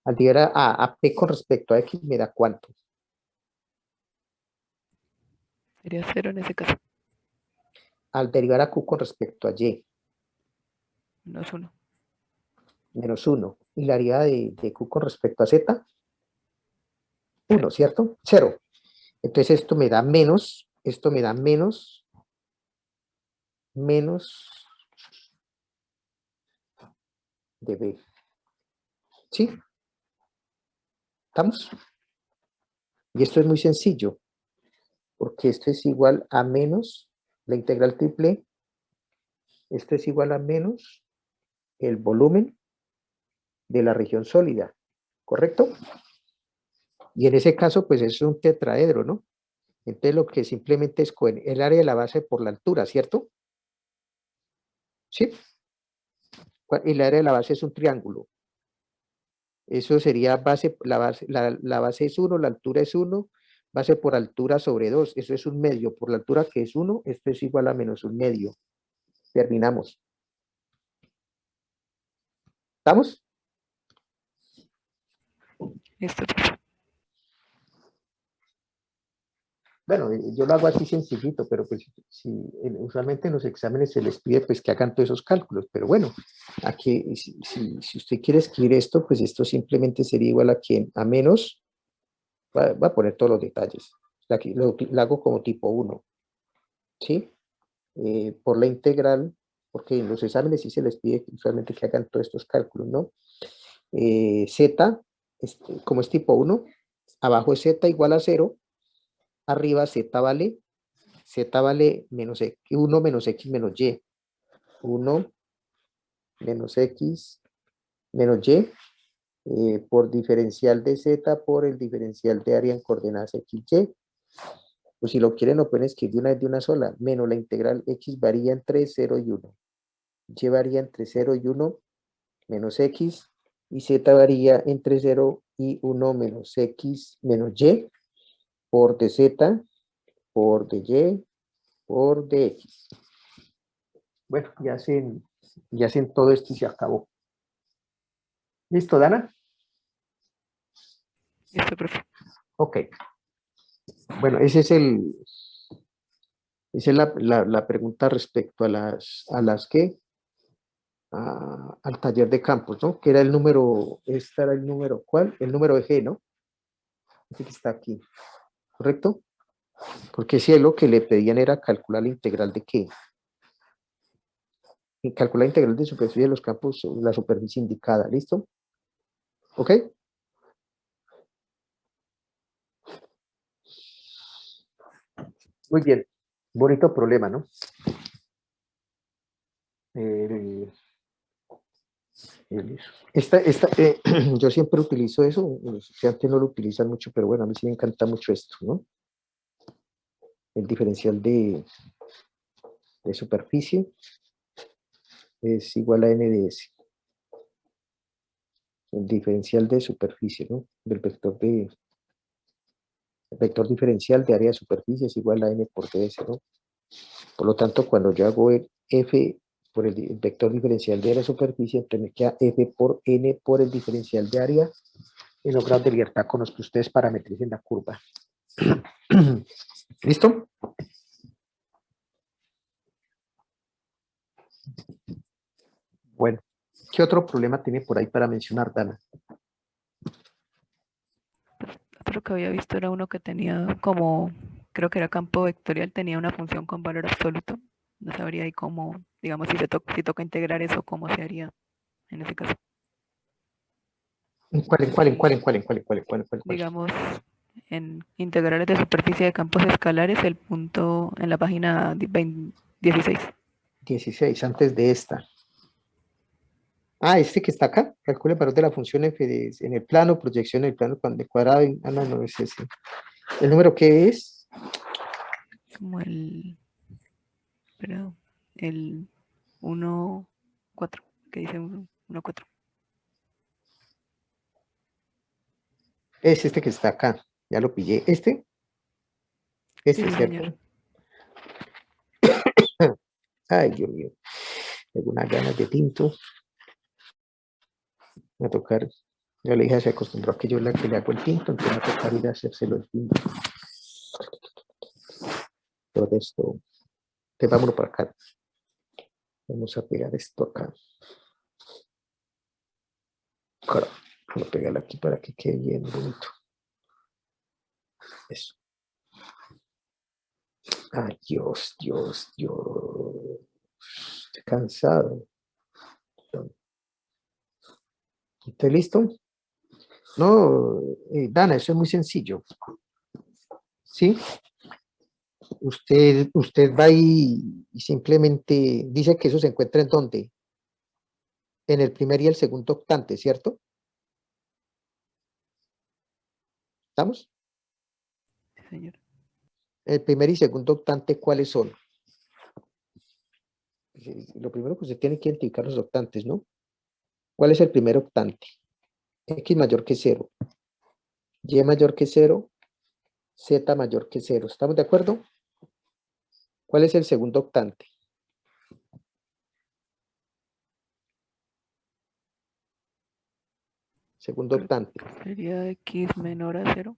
Al derivar a P con respecto a X me da ¿cuánto? Sería 0 en ese caso, Al derivar a Q con respecto a Y, menos 1. menos 1. Y la derivada de Q con respecto a Z, 1, ¿cierto? 0. Entonces esto me da menos de B. ¿Sí? ¿Estamos? Y esto es muy sencillo, porque esto es igual a menos la integral triple, esto es igual a menos el volumen de la región sólida, ¿correcto? Y en ese caso, pues es un tetraedro, ¿no? Entonces lo que simplemente es el área de la base por la altura, ¿cierto? ¿Sí? Y el área de la base es un triángulo. Eso sería base, la base es 1, la altura es 1, base por altura sobre 2, eso es un medio, por la altura que es 1, esto es igual a menos un medio. Terminamos. ¿Estamos? Listo. Bueno, yo lo hago así sencillito, pero pues usualmente en los exámenes se les pide pues que hagan todos esos cálculos, pero bueno, aquí si usted quiere escribir esto, pues esto simplemente sería igual a ¿quién? A menos, va a poner todos los detalles, aquí lo hago como tipo 1, ¿sí? Por la integral, porque en los exámenes sí se les pide usualmente que hagan todos estos cálculos, ¿no? Z, como es tipo 1, abajo es Z igual a 0, arriba Z vale menos X, 1 menos X menos Y. 1 menos X menos Y por diferencial de Z por el diferencial de área en coordenadas XY. Pues si lo quieren lo pueden escribir de una vez de una sola, menos la integral X varía entre 0 y 1. Y varía entre 0 y 1 menos X y Z varía entre 0 y 1 menos X menos Y por dz por dy por dx. Bueno, ya hacen todo esto y se acabó. ¿Listo, Dana? Listo, profe. Ok. Bueno, esa es la pregunta respecto a las que al taller de campos, ¿no? Que era el número, este era el número, ¿cuál? El número de G, ¿no? Este que está aquí, ¿correcto? Porque si lo que le pedían era calcular la integral de qué. Y calcular la integral de superficie de los campos, la superficie indicada, ¿listo? ¿Ok? Muy bien, bonito problema, ¿no? Yo siempre utilizo eso, los estudiantes no lo utilizan mucho, pero bueno, a mí sí me encanta mucho esto, ¿no? El diferencial de superficie es igual a n de s. El diferencial de superficie, ¿no? El vector diferencial de área de superficie es igual a n por ds, ¿no? Por lo tanto, cuando yo hago el f por el vector diferencial de área de superficie, entonces me queda f por n por el diferencial de área en los grados de libertad con los que ustedes parametricen la curva. ¿Listo? Bueno, ¿qué otro problema tiene por ahí para mencionar, Dana? Otro que había visto era uno que tenía como, creo que era campo vectorial, tenía una función con valor absoluto. No sabría ahí cómo, digamos, si toca integrar eso, cómo se haría en ese caso. ¿En cuál? Digamos, en integrales de superficie de campos escalares, el punto en la página 16. 16, antes de esta. Ah, este que está acá. Calcule el valor de la función f en el plano, proyección en el plano de cuadrado. No es ese. ¿El número qué es? Como el 1, 4, que dice 1, 4. Es este que está acá. Ya lo pillé. ¿Este? Este, Sí, ¿cierto? señor. Ay, Dios mío. Tengo unas ganas de tinto. Me va a tocar. Yo le dije, se acostumbró a que yo la que le hago el tinto, entonces me va a tocar ir a hacérselo el tinto. Todo esto. Entonces vámonos para acá. Vamos a pegar esto acá. Claro, vamos a pegarlo aquí para que quede bien bonito. Eso. Ay, Dios. Estoy cansado. ¿Estás listo? No, Dana, eso es muy sencillo. ¿Sí? Usted va y simplemente dice que eso se encuentra en dónde? En el primer y el segundo octante, ¿cierto? ¿Estamos? Sí, señor. El primer y segundo octante, ¿cuáles son? Lo primero que usted tiene que identificar los octantes, ¿no? ¿Cuál es el primer octante? X mayor que 0, Y mayor que 0, Z mayor que 0. ¿Estamos de acuerdo? ¿Cuál es el segundo octante? Segundo Creo octante. Sería X menor a 0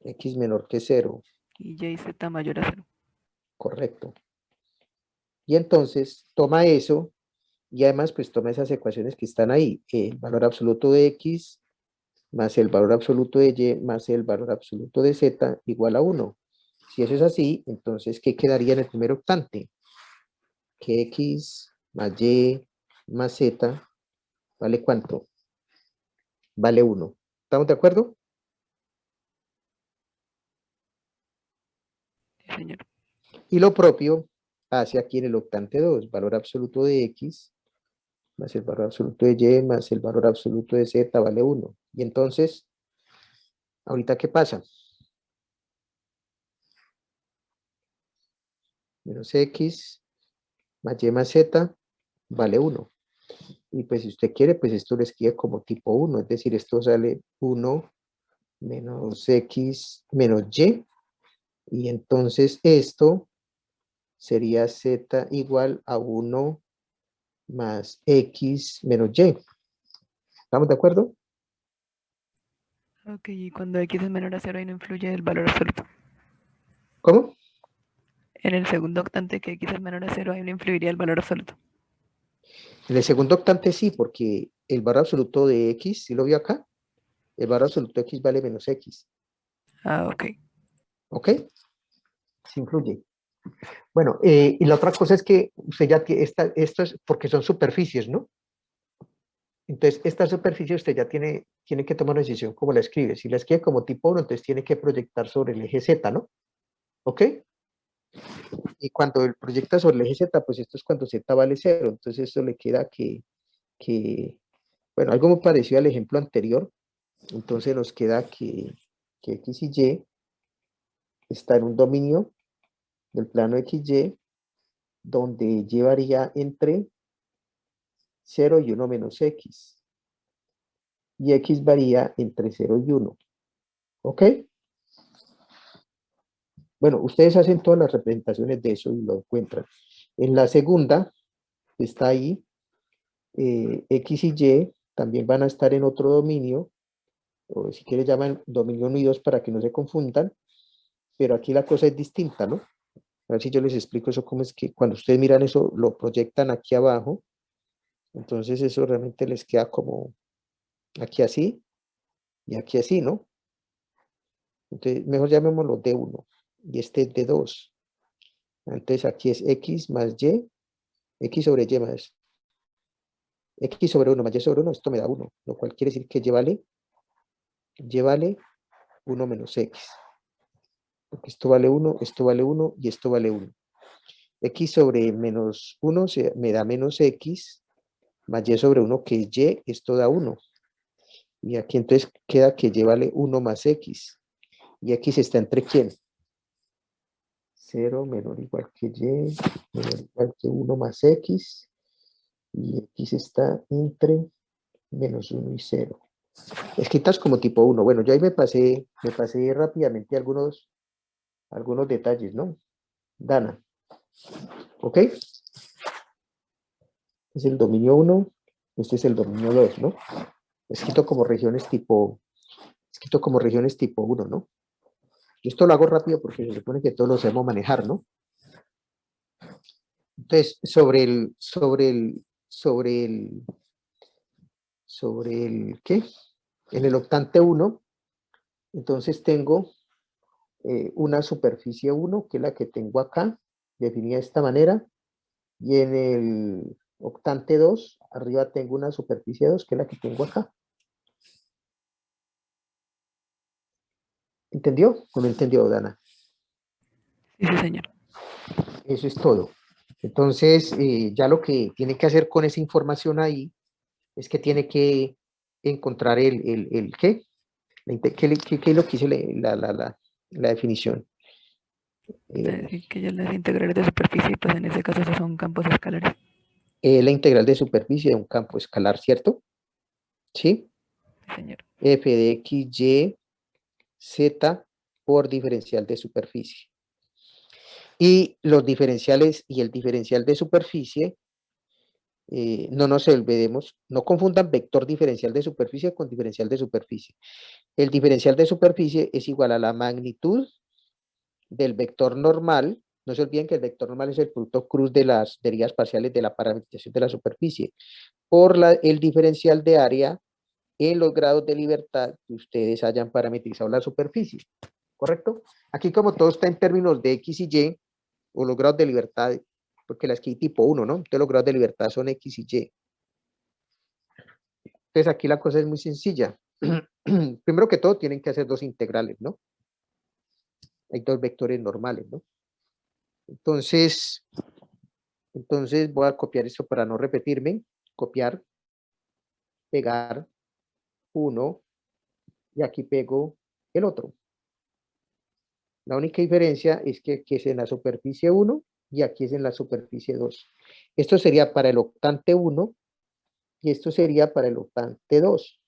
X menor que 0. y Y Z mayor a 0. Correcto. Y entonces toma eso y además pues toma esas ecuaciones que están ahí. El valor absoluto de X más el valor absoluto de Y más el valor absoluto de Z igual a 1. Si eso es así, entonces, ¿qué quedaría en el primer octante? Que X más Y más Z vale ¿cuánto? Vale 1. ¿Estamos de acuerdo? Sí, señor. Y lo propio hace aquí en el octante 2, valor absoluto de X más el valor absoluto de Y más el valor absoluto de Z vale 1. Y entonces, ¿ahorita qué pasa? Menos X más Y más Z vale 1. Y pues si usted quiere, pues esto lo escribe como tipo 1, es decir, esto sale 1 menos X menos Y. Y entonces esto sería Z igual a 1 más X menos Y. ¿Estamos de acuerdo? Ok, y cuando X es menor a 0 ahí no influye el valor absoluto. ¿Cómo? En el segundo octante que X es menor a 0 ahí no influiría el valor absoluto. En el segundo octante sí, porque el valor absoluto de X, ¿sí lo vio acá? El valor absoluto de X vale menos X. Ah, ok. ¿Ok? Sí influye. Bueno, y la otra cosa es que usted ya tiene, esto es porque son superficies, ¿no? Entonces, esta superficie usted ya tiene que tomar una decisión cómo la escribe. Si la escribe como tipo 1, entonces tiene que proyectar sobre el eje Z, ¿no? ¿Ok? Y cuando él proyecta sobre el eje Z, pues esto es cuando Z vale 0. Entonces, eso le queda bueno, algo muy parecido al ejemplo anterior. Entonces, nos queda que X y Y está en un dominio del plano XY, donde Y varía entre 0 y 1 menos X. Y X varía entre 0 y 1. ¿Ok? Bueno, ustedes hacen todas las representaciones de eso y lo encuentran. En la segunda, está ahí, X y Y también van a estar en otro dominio, o si quieres llaman dominio 1 y 2 para que no se confundan, pero aquí la cosa es distinta, ¿no? A ver si yo les explico eso, cómo es que cuando ustedes miran eso, lo proyectan aquí abajo, entonces eso realmente les queda como aquí así y aquí así, ¿no? Entonces, mejor llamémoslo D1 y este es D2. Entonces aquí es X más Y, X sobre Y más X sobre 1 más Y sobre 1, esto me da 1, lo cual quiere decir que Y vale 1 menos X. Porque esto vale 1, esto vale 1 y esto vale 1. X sobre menos 1 me da menos X, más Y sobre 1 que es Y, esto da 1. Y aquí entonces queda que Y vale 1 más X. Y X está entre ¿quién? 0 menor o igual que Y, menor o igual que 1 más X. Y X está entre menos 1 y 0. Escritas como tipo 1. Bueno, yo ahí me pasé rápidamente algunos detalles, ¿no? Dana. ¿Ok? Es el dominio 1, este es el dominio 2, ¿no? Escrito como regiones tipo 1, ¿no? Y esto lo hago rápido porque se supone que todos lo sabemos manejar, ¿no? Entonces, ¿qué? En el octante 1, entonces tengo una superficie 1, que es la que tengo acá, definida de esta manera, y en el octante 2, arriba tengo una superficie 2, que es la que tengo acá. ¿Entendió? ¿O no entendió, Dana? Sí, sí, señor. Eso es todo. Entonces, ya lo que tiene que hacer con esa información ahí es que tiene que encontrar ¿qué? ¿Qué es lo que dice la definición? Decir que ya las integrales de superficie, pues en ese caso esos son campos escalares. La integral de superficie de un campo escalar, ¿cierto? ¿Sí? Sí, señor. F de X, Y, Z por diferencial de superficie. Y los diferenciales y el diferencial de superficie, no nos olvidemos, no confundan vector diferencial de superficie con diferencial de superficie. El diferencial de superficie es igual a la magnitud del vector normal. No se olviden que el vector normal es el producto cruz de las derivas parciales de la parametrización de la superficie por el diferencial de área en los grados de libertad que ustedes hayan parametrizado la superficie. ¿correcto? Aquí como todo está en términos de X y Y, o los grados de libertad, porque la esquí tipo 1, ¿no? Entonces los grados de libertad son X y Y. Entonces aquí la cosa es muy sencilla. Primero que todo tienen que hacer dos integrales, ¿no? Hay dos vectores normales, ¿no? Entonces voy a copiar esto para no repetirme. Copiar, pegar, 1, y aquí pego el otro. La única diferencia es que aquí es en la superficie 1 y aquí es en la superficie 2. Esto sería para el octante 1 y esto sería para el octante 2.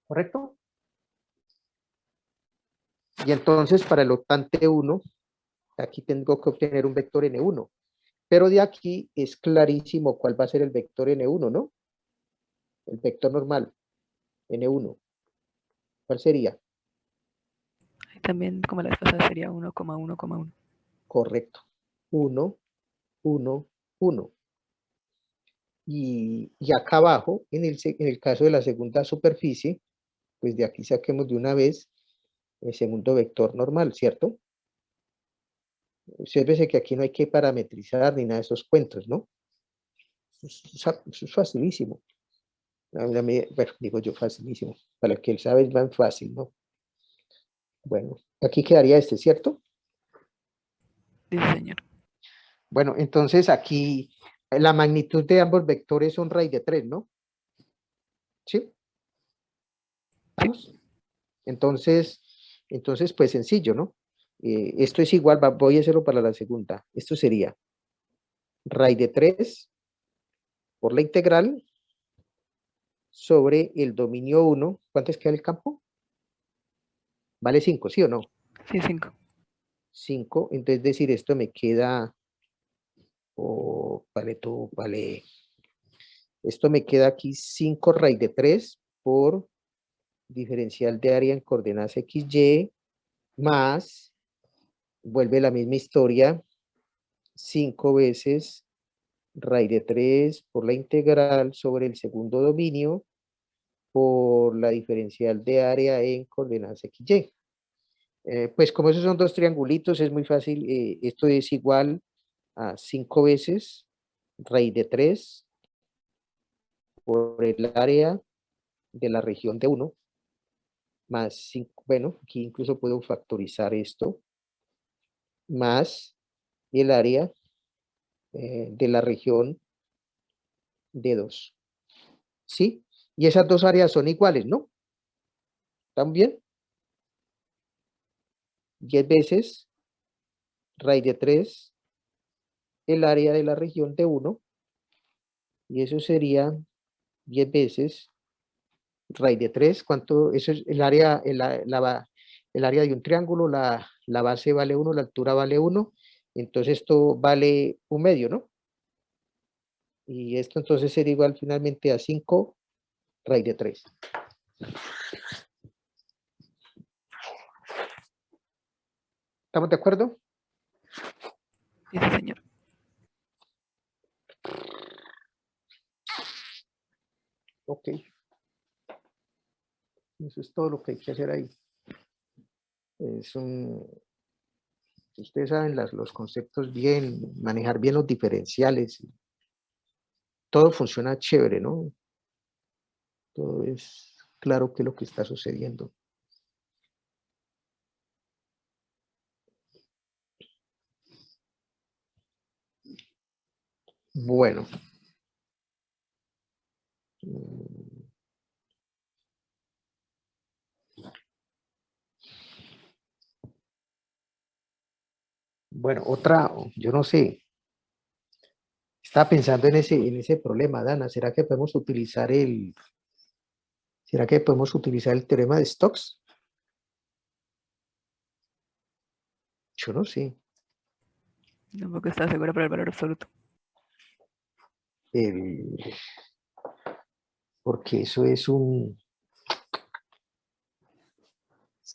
¿Correcto? Y entonces para el octante 1, aquí tengo que obtener un vector N1. Pero de aquí es clarísimo cuál va a ser el vector N1, ¿no? El vector normal, N1. ¿Cuál sería? Ahí también, como la vez pasada, sería 1,1,1. Correcto. 1, 1, 1. Y acá abajo, en el caso de la segunda superficie, pues de aquí saquemos de una vez el segundo vector normal, ¿cierto? Obsérvese que aquí no hay que parametrizar ni nada de esos cuentos, ¿no? Eso es facilísimo. Bueno, digo yo facilísimo. Para el que él sabe es más fácil, ¿no? Bueno, aquí quedaría este, ¿cierto? Sí, señor. Bueno, entonces aquí la magnitud de ambos vectores son raíz de 3, ¿no? ¿Sí? ¿Vamos? Entonces, pues sencillo, ¿no? Esto es igual, voy a hacerlo para la segunda. Esto sería raíz de 3 por la integral sobre el dominio 1. ¿Cuánto es que da el campo? Vale 5, ¿sí o no? Sí, 5. 5, entonces decir esto me queda, vale, esto me queda aquí 5 raíz de 3 por diferencial de área en coordenadas XY más, vuelve la misma historia, 5 veces raíz de 3 por la integral sobre el segundo dominio por la diferencial de área en coordenadas XY. Pues como esos son dos triangulitos, es muy fácil. Esto es igual a 5 veces raíz de 3 por el área de la región de 1 más 5. Bueno, aquí incluso puedo factorizar esto más el área de la región de 2. ¿Sí? Y esas dos áreas son iguales, ¿no? ¿Están bien? 10 veces raíz de 3 el área de la región de 1 y eso sería 10 veces raíz de 3. ¿Cuánto? Eso es el área, el área de un triángulo, la base vale 1, la altura vale 1, entonces esto vale 1/2, ¿no? Y esto entonces sería igual finalmente a 5 raíz de 3. ¿Estamos de acuerdo? Sí, sí, señor. Ok. Eso es todo lo que hay que hacer ahí. Ustedes saben los conceptos bien, manejar bien los diferenciales. Todo funciona chévere, ¿no? Todo es claro qué es lo que está sucediendo. Bueno. Bueno, otra, yo no sé. Estaba pensando en ese problema, Dana. ¿Será que podemos utilizar el teorema de Stokes? Yo no sé. Tampoco está segura para el valor absoluto. Porque eso es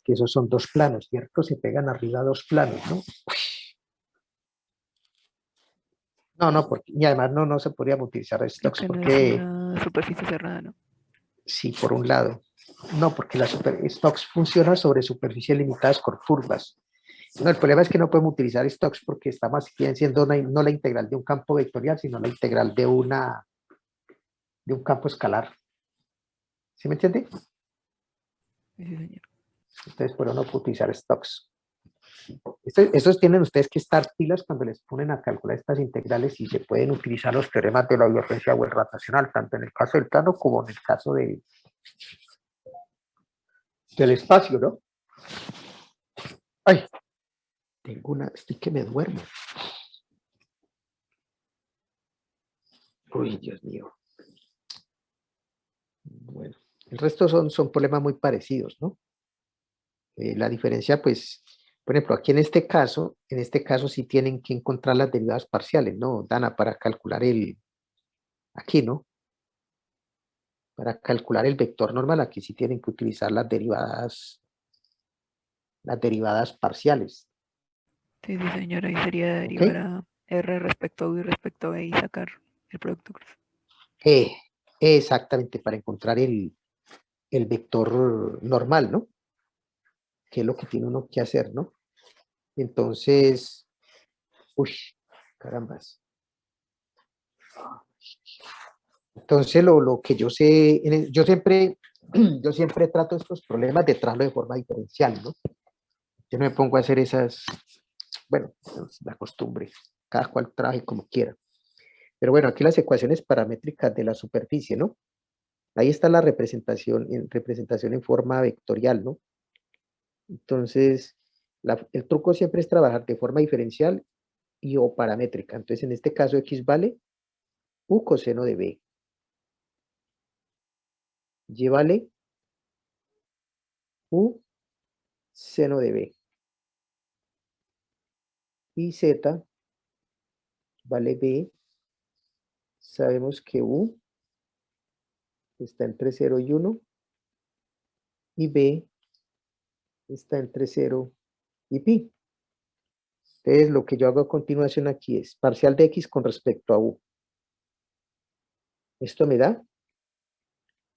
que esos son dos planos, ¿cierto? Se pegan arriba dos planos, ¿no? No, porque, y además no se podría utilizar Creo Stokes que no es porque una superficie cerrada, ¿no? Sí, por un lado. No, porque stocks funciona sobre superficies limitadas con curvas. No, el problema es que no podemos utilizar stocks porque estamos aquí siendo no la integral de un campo vectorial, sino la integral de un campo escalar. ¿Sí me entiende? Sí, señor. Entonces, por eso no puedo utilizar stocks. Estos tienen ustedes que estar pilas cuando les ponen a calcular estas integrales y se pueden utilizar los teoremas de la divergencia o el rotacional, tanto en el caso del plano como en el caso del espacio, ¿no? Ay, estoy que me duermo. Uy, Dios mío. Bueno, el resto son problemas muy parecidos, ¿no? La diferencia, pues, por ejemplo, aquí en este caso sí tienen que encontrar las derivadas parciales, ¿no, Dana? Para calcular aquí, ¿no? Para calcular el vector normal, aquí sí tienen que utilizar las derivadas parciales. Sí, sí, señor. Ahí sería ¿Ok? derivar a R respecto a U y respecto a B y sacar el producto cruz. Exactamente, para encontrar el vector normal, ¿no? Que es lo que tiene uno que hacer, ¿no? Entonces, uy, carambas. Entonces, lo que yo sé, yo siempre trato estos problemas de tratarlo de forma diferencial, ¿no? Yo no me pongo a hacer esas, bueno, es la costumbre, cada cual trabaje como quiera. Pero bueno, aquí las ecuaciones paramétricas de la superficie, ¿no? Ahí está la representación en forma vectorial, ¿no? Entonces, el truco siempre es trabajar de forma diferencial y o paramétrica. Entonces, en este caso, X vale U coseno de B. Y vale U seno de B. Y Z vale B. Sabemos que U está entre 0 y 1. Y B está entre 0 y pi. Entonces, lo que yo hago a continuación aquí es parcial de X con respecto a U. Esto me da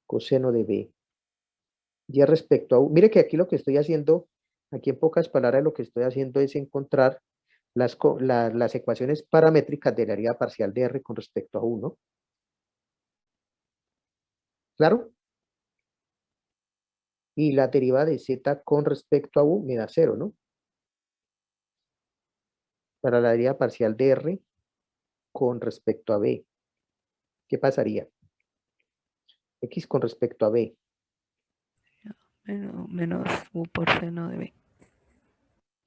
coseno de B. Y respecto a U, mire que aquí lo que estoy haciendo, aquí en pocas palabras lo que estoy haciendo es encontrar las ecuaciones paramétricas de la deriva parcial de R con respecto a U, ¿no? ¿Claro? Y la deriva de Z con respecto a U me da 0, ¿no? Para la deriva parcial de R con respecto a B. ¿Qué pasaría? X con respecto a B. Menos U por seno de B.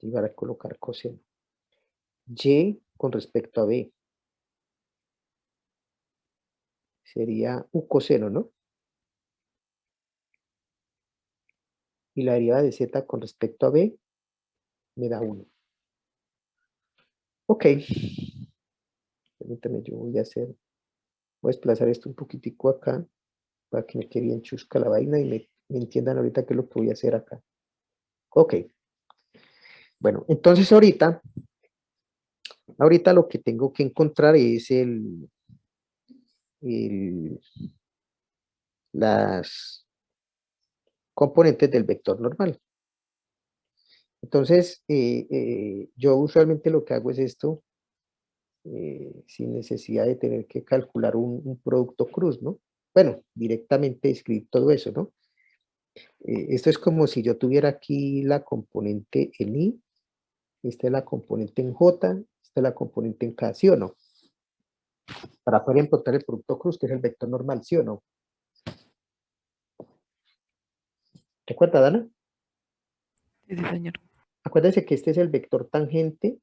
Y para colocar coseno. Y con respecto a B. Sería U coseno, ¿no? Y la deriva de Z con respecto a B me da 1. Ok. Permítame, yo voy a desplazar esto un poquitico acá para que me quede bien chusca la vaina y me entiendan ahorita qué es lo que voy a hacer acá. Ok. Bueno, entonces ahorita lo que tengo que encontrar es las componentes del vector normal. Entonces, yo usualmente lo que hago es esto, sin necesidad de tener que calcular un producto cruz, ¿no? Bueno, directamente escribir todo eso, ¿no? Esto es como si yo tuviera aquí la componente en I, esta es la componente en J, esta es la componente en K, ¿sí o no? Para poder encontrar el producto cruz, que es el vector normal, ¿sí o no? ¿Te acuerdas, Dana? Sí, sí, señor. Acuérdense que este es el vector tangente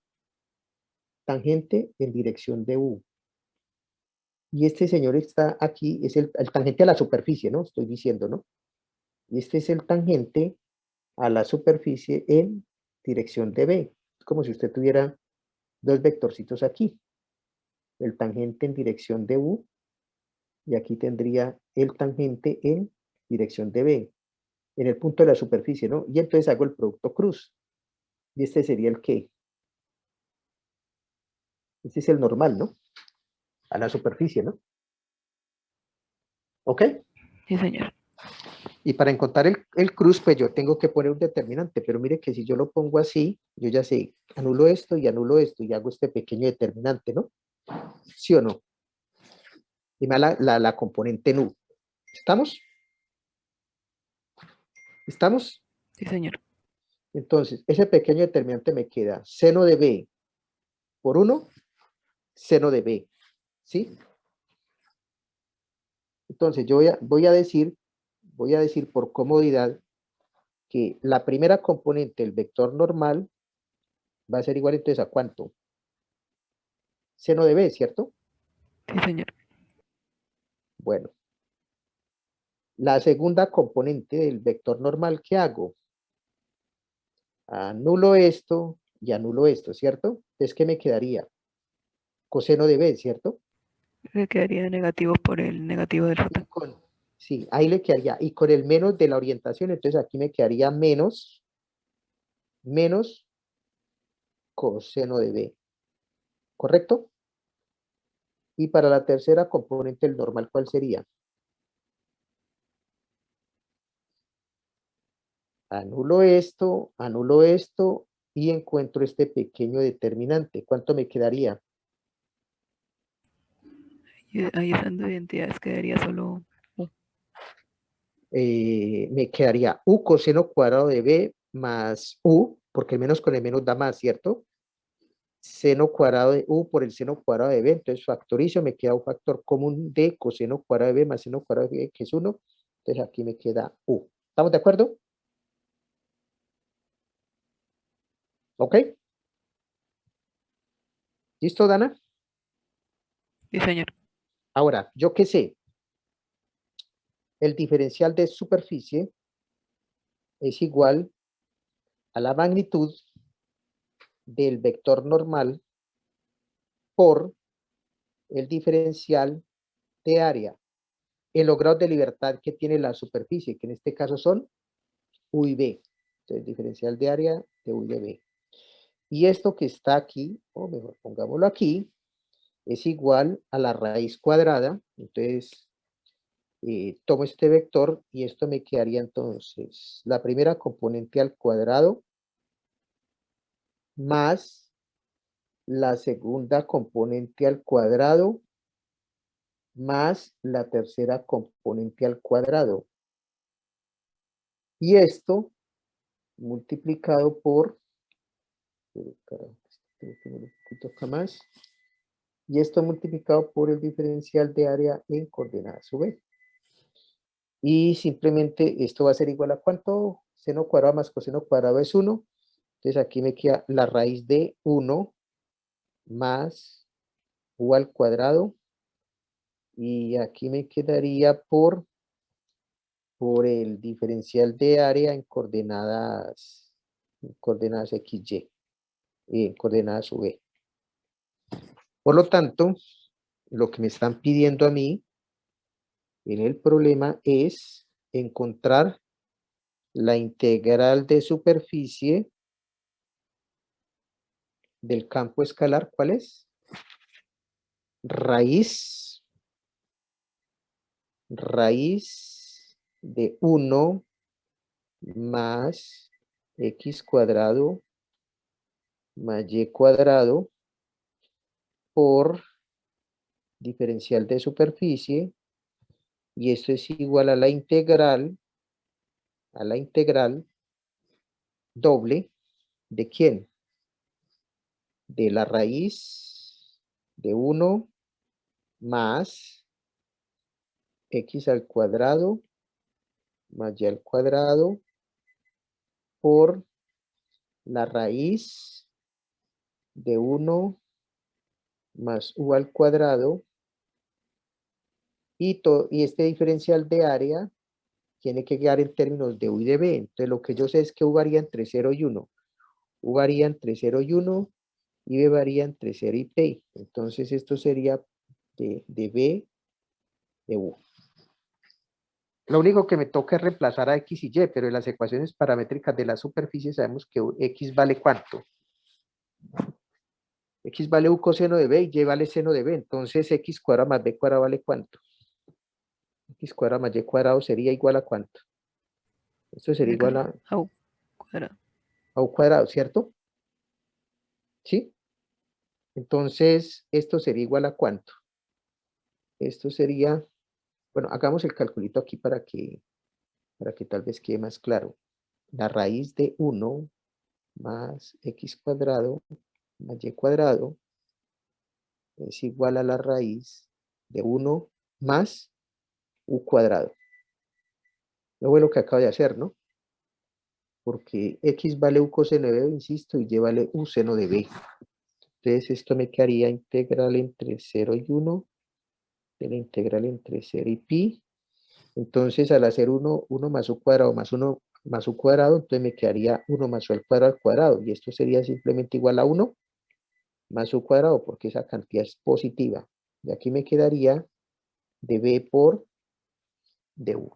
en dirección de U. Y este señor está aquí, es el tangente a la superficie, ¿no? Estoy diciendo, ¿no? Y este es el tangente a la superficie en dirección de B. Es como si usted tuviera dos vectorcitos aquí. El tangente en dirección de U y aquí tendría el tangente en dirección de B, en el punto de la superficie, ¿no? Y entonces hago el producto cruz. Y este sería el ¿qué? Este es el normal, ¿no? A la superficie, ¿no? ¿Ok? Sí, señor. Y para encontrar el cruz, pues yo tengo que poner un determinante, pero mire que si yo lo pongo así, yo ya sé, anulo esto y hago este pequeño determinante, ¿no? ¿Sí o no? Y me da la componente nu. ¿Estamos? ¿Estamos? Sí, señor. Entonces, ese pequeño determinante me queda seno de b por 1, seno de b, ¿sí? Entonces, yo voy a decir por comodidad que la primera componente del vector normal va a ser igual entonces a ¿cuánto? Seno de b, ¿cierto? Sí, señor. Bueno, la segunda componente del vector normal, ¿qué hago? Anulo esto y anulo esto, ¿cierto? Entonces, ¿qué me quedaría? Coseno de b, ¿cierto? Le quedaría negativo por el negativo del J. Sí, ahí le quedaría. Y con el menos de la orientación, entonces aquí me quedaría menos coseno de b. ¿Correcto? Y para la tercera componente del normal, ¿cuál sería? Anulo esto y encuentro este pequeño determinante. ¿Cuánto me quedaría? Y ahí estando identidades quedaría solo U. Me quedaría u coseno cuadrado de b más u, porque el menos con el menos da más, ¿cierto? Seno cuadrado de u por el seno cuadrado de b, entonces factorizo, me queda un factor común de coseno cuadrado de b más seno cuadrado de b, que es 1, entonces aquí me queda u. ¿Estamos de acuerdo? ¿Ok? ¿Listo, Dana? Sí, señor. Ahora, ¿yo qué sé? El diferencial de superficie es igual a la magnitud del vector normal por el diferencial de área en los grados de libertad que tiene la superficie, que en este caso son U y B. Entonces, diferencial de área de U y de B. Y esto que está aquí, o mejor pongámoslo aquí, es igual a la raíz cuadrada. Entonces, tomo este vector y esto me quedaría entonces la primera componente al cuadrado más la segunda componente al cuadrado más la tercera componente al cuadrado. Y esto multiplicado por, más, y esto multiplicado por el diferencial de área en coordenadas B. Y simplemente esto va a ser igual a ¿cuánto? Seno cuadrado más coseno cuadrado es 1. Entonces aquí me queda la raíz de 1 más u al cuadrado. Y aquí me quedaría por el diferencial de área en coordenadas XY, en coordenadas V. Por lo tanto, lo que me están pidiendo a mí en el problema es encontrar la integral de superficie del campo escalar. ¿Cuál es? Raíz de 1 más x cuadrado más y cuadrado por diferencial de superficie, y esto es igual a la integral doble ¿de quién? De la raíz de 1 más x al cuadrado más y al cuadrado por la raíz de 1 más u al cuadrado, y este diferencial de área tiene que quedar en términos de u y de b. Entonces lo que yo sé es que u varía entre 0 y 1. U varía entre 0 y 1 y b varía entre 0 y p. Entonces esto sería de b de u. Lo único que me toca es reemplazar a x y y, pero en las ecuaciones paramétricas de la superficie sabemos que x vale ¿cuánto? X vale u coseno de b y y vale seno de b. Entonces x cuadrado más b cuadrado vale ¿cuánto? X cuadrado más Y cuadrado sería igual a ¿cuánto? Esto sería igual A U cuadrado. a U cuadrado, ¿cierto? ¿Sí? Entonces, esto sería igual a ¿cuánto? Esto sería, bueno, hagamos el calculito aquí para que tal vez quede más claro. La raíz de 1 más X cuadrado más Y cuadrado es igual a la raíz de 1 más U cuadrado. Luego lo que acabo de hacer, ¿no? Porque X vale U coseno de B, insisto, y Y vale U seno de B. Entonces esto me quedaría integral entre 0 y 1, de la integral entre 0 y pi. Entonces al hacer 1 más U cuadrado más 1 más U cuadrado, entonces me quedaría 1 más U al cuadrado, y esto sería simplemente igual a 1 más U cuadrado, porque esa cantidad es positiva. Y aquí me quedaría de B por du.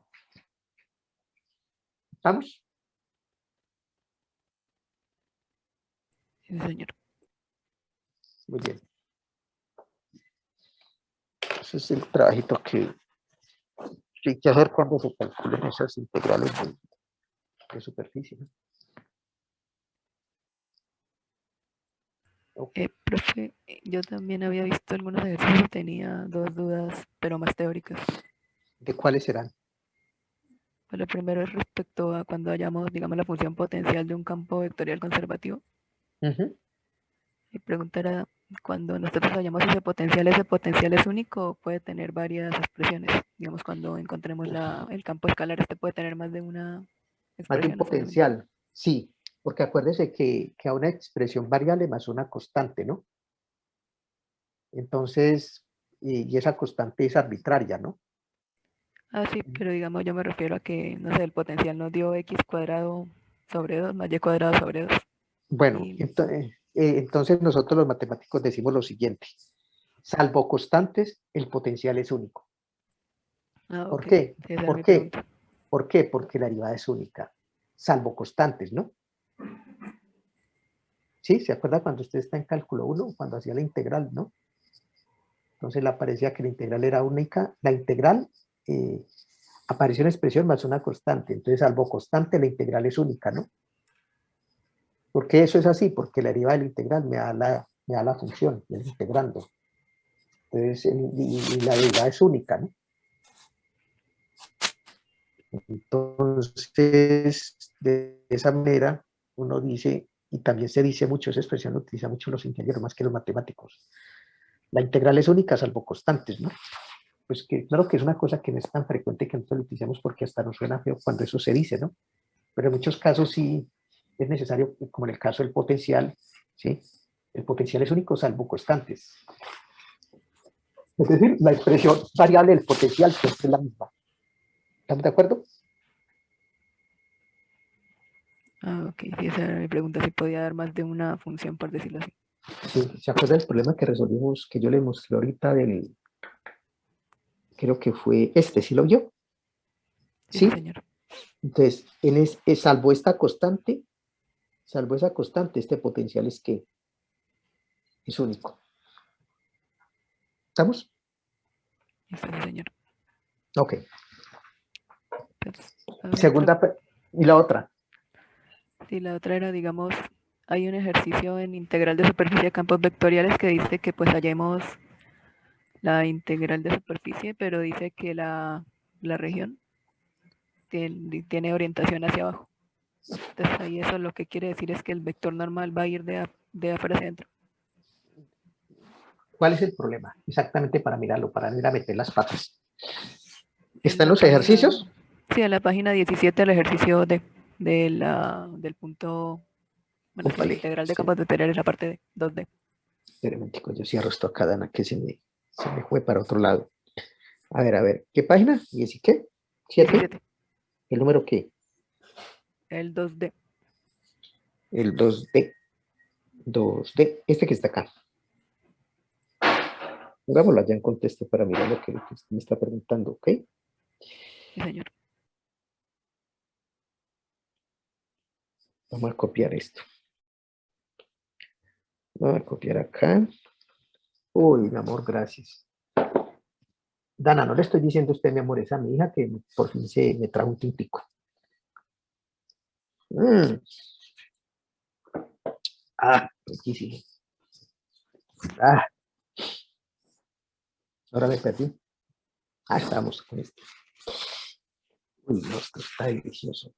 ¿Vamos? Sí, señor. Muy bien. Ese es el trabajito que hay que hacer cuando se calculen esas integrales de superficie, ¿no? Profe, yo también había visto algunos ejercicios y tenía dos dudas, pero más teóricas. ¿De cuáles serán? Pues lo primero es respecto a cuando hallamos, digamos, la función potencial de un campo vectorial conservativo. Ujú. Mi pregunta era, cuando nosotros hallamos ese potencial es único o puede tener varias expresiones. Digamos, cuando encontremos el campo escalar, este puede tener más de una Más de un expresión. potencial, sí, porque acuérdese que a una expresión variable más una constante, ¿no? Entonces, y esa constante es arbitraria, ¿no? Ah, sí, pero digamos, yo me refiero a que, no sé, el potencial nos dio x cuadrado sobre 2 más y cuadrado sobre 2. Bueno, Y, entonces nosotros los matemáticos decimos lo siguiente: salvo constantes, el potencial es único. ¿Por ok, qué? sí, esa era ¿Por mi qué? pregunta. ¿Por qué? Porque la derivada es única, salvo constantes, ¿no? ¿Sí? ¿Se acuerda cuando usted está en cálculo 1, cuando hacía la integral, ¿no? Entonces le aparecía que la integral era única. La integral apareció una expresión más una constante. Entonces, salvo constante, la integral es única, ¿no? ¿Por qué eso es así? Porque la derivada de la integral me da la función, el integrando. Entonces, y la derivada es única, ¿no? Entonces, de esa manera, uno dice, y también se dice mucho, esa expresión la utiliza mucho los ingenieros, más que los matemáticos. La integral es única salvo constantes, ¿no? Pues que claro que es una cosa que no es tan frecuente que nosotros lo utilicemos porque hasta nos suena feo cuando eso se dice, ¿no? Pero en muchos casos sí es necesario, como en el caso del potencial, ¿sí? El potencial es único salvo constantes. Es decir, la expresión variable del potencial siempre es la misma. ¿Estamos de acuerdo? Ah, ok, sí, esa era mi pregunta, si podía dar más de una función, por decirlo así. Sí, ¿se acuerda del problema que resolvimos, que yo le mostré ahorita del, creo que fue este, ¿sí lo vio? Sí, ¿Sí? señor. Entonces, salvo esa constante, este potencial es que es único. ¿Estamos? Sí, señor. Ok. Pues, había Segunda, y la otra. sí, la otra era, digamos, hay un ejercicio en integral de superficie de campos vectoriales que dice que pues hallemos la integral de superficie, pero dice que la región tiene orientación hacia abajo. Entonces ahí eso lo que quiere decir es que el vector normal va a ir de afuera hacia adentro. ¿Cuál es el problema? Exactamente para mirarlo, para ir a meter las patas. En ¿Están la los página, ejercicios? sí, en la página 17 el ejercicio del punto, bueno, sí, la Vale, integral de campos vectoriales, la parte de 2D. Espérenme, yo cierro esto acá, Dana, que se me fue para otro lado. A ver, ¿qué página? ¿10 y qué? ¿7? 17, ¿El número qué? el 2D. El 2D. 2D, este que está acá. Pongámoslo allá en contexto para mirar lo que usted me está preguntando, ¿ok? Sí, señor. Vamos a copiar esto. Vamos a copiar acá. Uy, mi amor, gracias. Dana, no le estoy diciendo a usted, mi amor, es a mi hija que por fin se me trajo un tintico. Riquísimo. Ahora me perdí. Estamos con esto. Uy, no, esto está delicioso.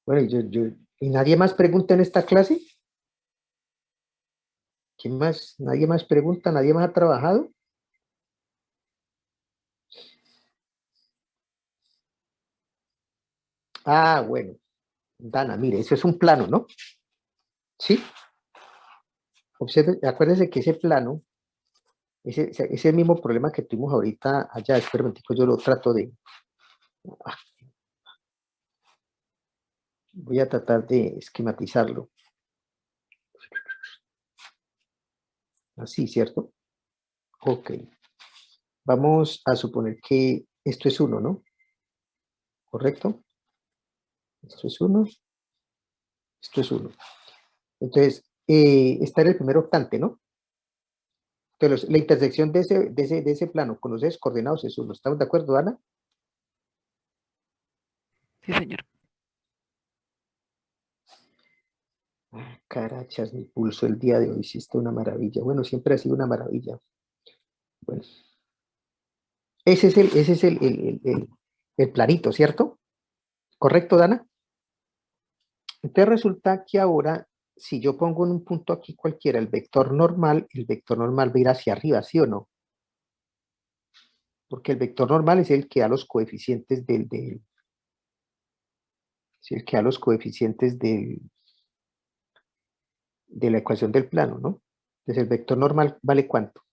Bueno, ¿y nadie más pregunta en esta clase? ¿Quién más? ¿Nadie más pregunta? ¿Nadie más ha trabajado? Bueno. Dana, mire, eso es un plano, ¿no? ¿Sí? Observe, acuérdese que ese plano, ese mismo problema que tuvimos ahorita allá, espera un momentico, yo lo trato de... Voy a tratar de esquematizarlo. Así, ¿cierto? Ok. Vamos a suponer que esto es 1, ¿no? ¿Correcto? Esto es 1. Esto es 1. Entonces, está en el primer octante, ¿no? Entonces, la intersección de ese plano con los ejes coordenados es 1. ¿Estamos de acuerdo, Ana? Sí, señor. Carachas, mi pulso el día de hoy sí está una maravilla. Bueno, siempre ha sido una maravilla. Bueno. Ese es el planito, ¿cierto? ¿Correcto, Dana? Entonces resulta que ahora, si yo pongo en un punto aquí cualquiera el vector normal va a ir hacia arriba, ¿sí o no? Porque el vector normal es el que da los coeficientes el que da los coeficientes de la ecuación del plano, ¿no? Entonces el vector normal vale ¿cuánto?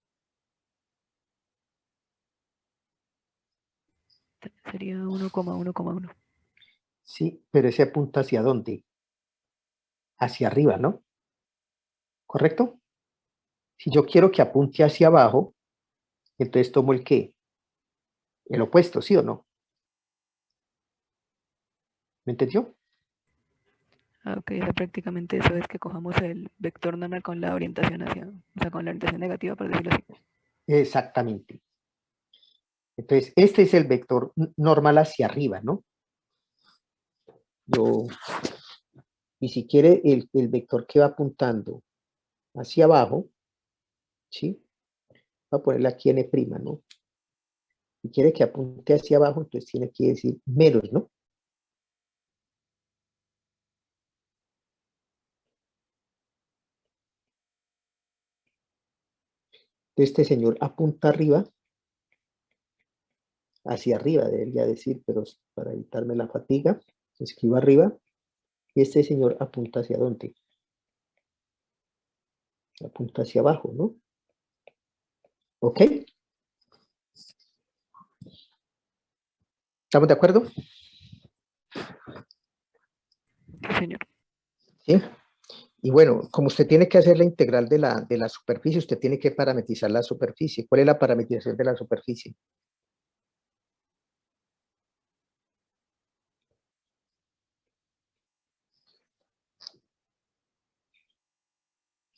Sería 1,1,1. Sí, pero ese apunta ¿hacia dónde? Hacia arriba, ¿no? ¿Correcto? Si yo quiero que apunte hacia abajo, entonces tomo el ¿qué? El opuesto, ¿sí o no? ¿Me entendió? Ok, o sea, prácticamente eso es que cojamos el vector normal con la orientación hacia, o sea, con la orientación negativa, por decirlo así. Exactamente. Entonces, este es el vector normal hacia arriba, ¿no? Y si quiere el vector que va apuntando hacia abajo, ¿sí? Voy a ponerle aquí n', ¿no? Si quiere que apunte hacia abajo, entonces tiene que decir menos, ¿no? Este señor apunta arriba, hacia arriba debería decir, pero para evitarme la fatiga, escribo arriba, y este señor apunta hacia dónde? Apunta hacia abajo, ¿no? ¿Ok? ¿Estamos de acuerdo? Sí, señor. Sí. Y bueno, como usted tiene que hacer la integral de la superficie, usted tiene que parametrizar la superficie. ¿Cuál es la parametrización de la superficie?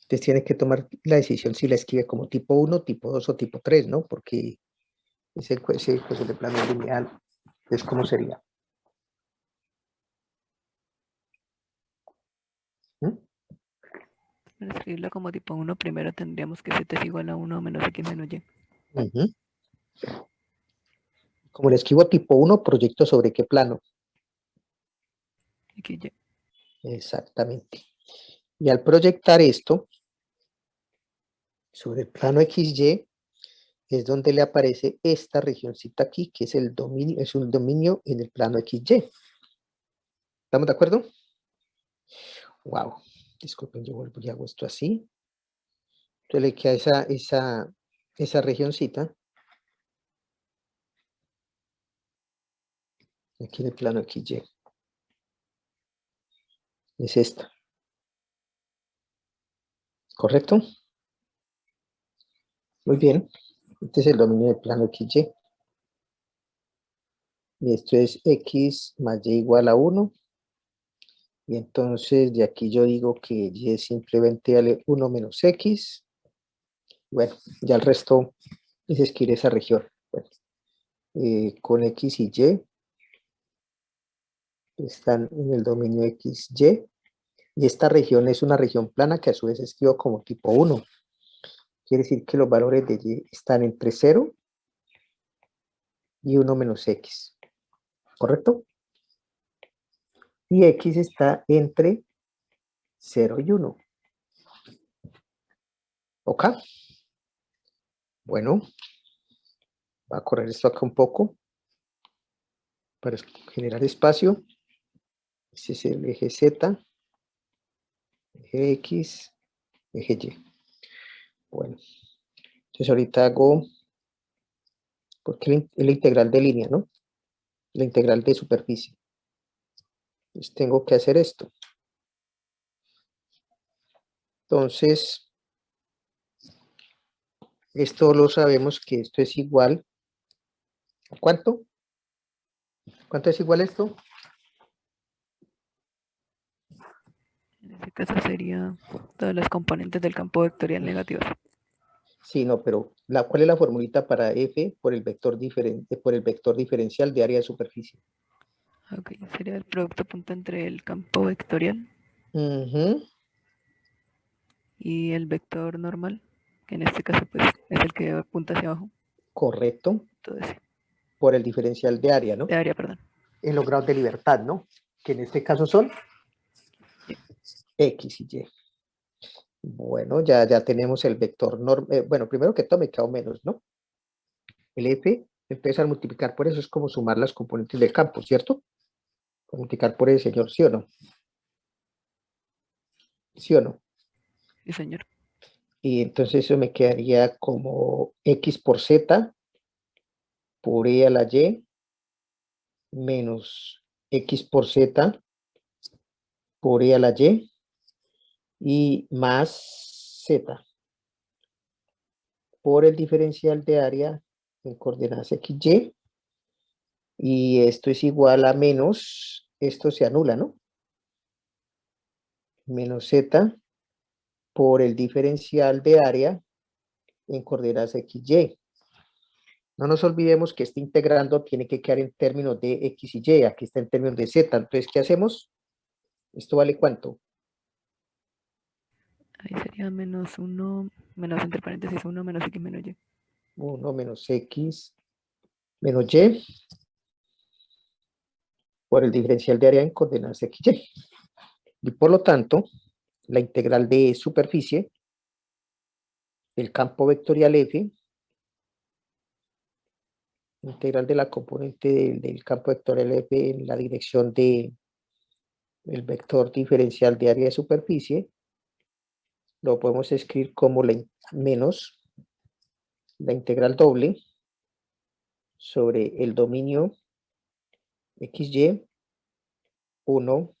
Usted tiene que tomar la decisión si la escribe como tipo 1, tipo 2 o tipo 3, ¿no? Porque ese pues, de plano lineal. Entonces, ¿cómo sería? ¿Mm? Para escribirla como tipo 1, primero tendríamos que z es igual a 1 menos x menos y. Ujú. Como le escribo tipo 1, proyecto sobre qué plano. XY. Exactamente. Y al proyectar esto sobre el plano XY, es donde le aparece esta regioncita aquí, que es el dominio, es un dominio en el plano XY. ¿Estamos de acuerdo? Wow. Disculpen, yo vuelvo y hago esto así. Entonces le queda esa regioncita. Aquí en el plano XY. Es esta. ¿Correcto? Muy bien. Este es el dominio del plano XY. Y esto es X más Y igual a 1. Y entonces de aquí yo digo que Y simplemente vale 1 menos X. Bueno, ya el resto y se escribe esa región. Bueno, con X y Y están en el dominio XY, y esta región es una región plana que a su vez escribo como tipo 1. Quiere decir que los valores de Y están entre 0 y 1 menos X, ¿correcto? Y X está entre 0 y 1. ¿Ok? Bueno, voy a correr esto acá un poco para generar espacio. Ese es el eje Z, eje X, eje Y. Bueno, entonces ahorita hago, porque es la integral de línea, ¿no? La integral de superficie. Entonces tengo que hacer esto. Entonces, esto lo sabemos que esto es igual ¿a cuánto? ¿Cuánto es igual esto? En ese caso sería todas las componentes del campo vectorial negativas. Sí, no, pero ¿cuál es la formulita para F por el vector diferencial de área de superficie? Ok, sería el producto punto entre el campo vectorial Ujú, y el vector normal, que en este caso pues es el que apunta hacia abajo. correcto, Todo ese. por el diferencial de área, ¿no? De área, perdón. En los grados de libertad, ¿no? Que en este caso son X y Y. Bueno, ya tenemos el vector normal. Bueno, primero que todo me quedo menos, ¿no? El F, entonces al multiplicar por eso es como sumar las componentes del campo, ¿cierto? Multiplicar por el señor, ¿sí o no? ¿Sí o no? Sí, señor. Y entonces eso me quedaría como X por Z por E a la Y menos X por Z por E a la y más Z por el diferencial de área en coordenadas XY, y esto es igual a menos, esto se anula, ¿no? Menos Z por el diferencial de área en coordenadas XY. No nos olvidemos que este integrando tiene que quedar en términos de X y Y, aquí está en términos de Z, entonces, ¿qué hacemos? ¿Esto vale cuánto? Ahí sería menos 1, menos entre paréntesis 1, menos X menos Y. 1 menos X menos Y por el diferencial de área en coordenadas XY. Y por lo tanto, la integral de superficie del campo vectorial F, integral de la componente del campo vectorial F en la dirección de el vector diferencial de área de superficie, lo podemos escribir como menos la integral doble sobre el dominio XY 1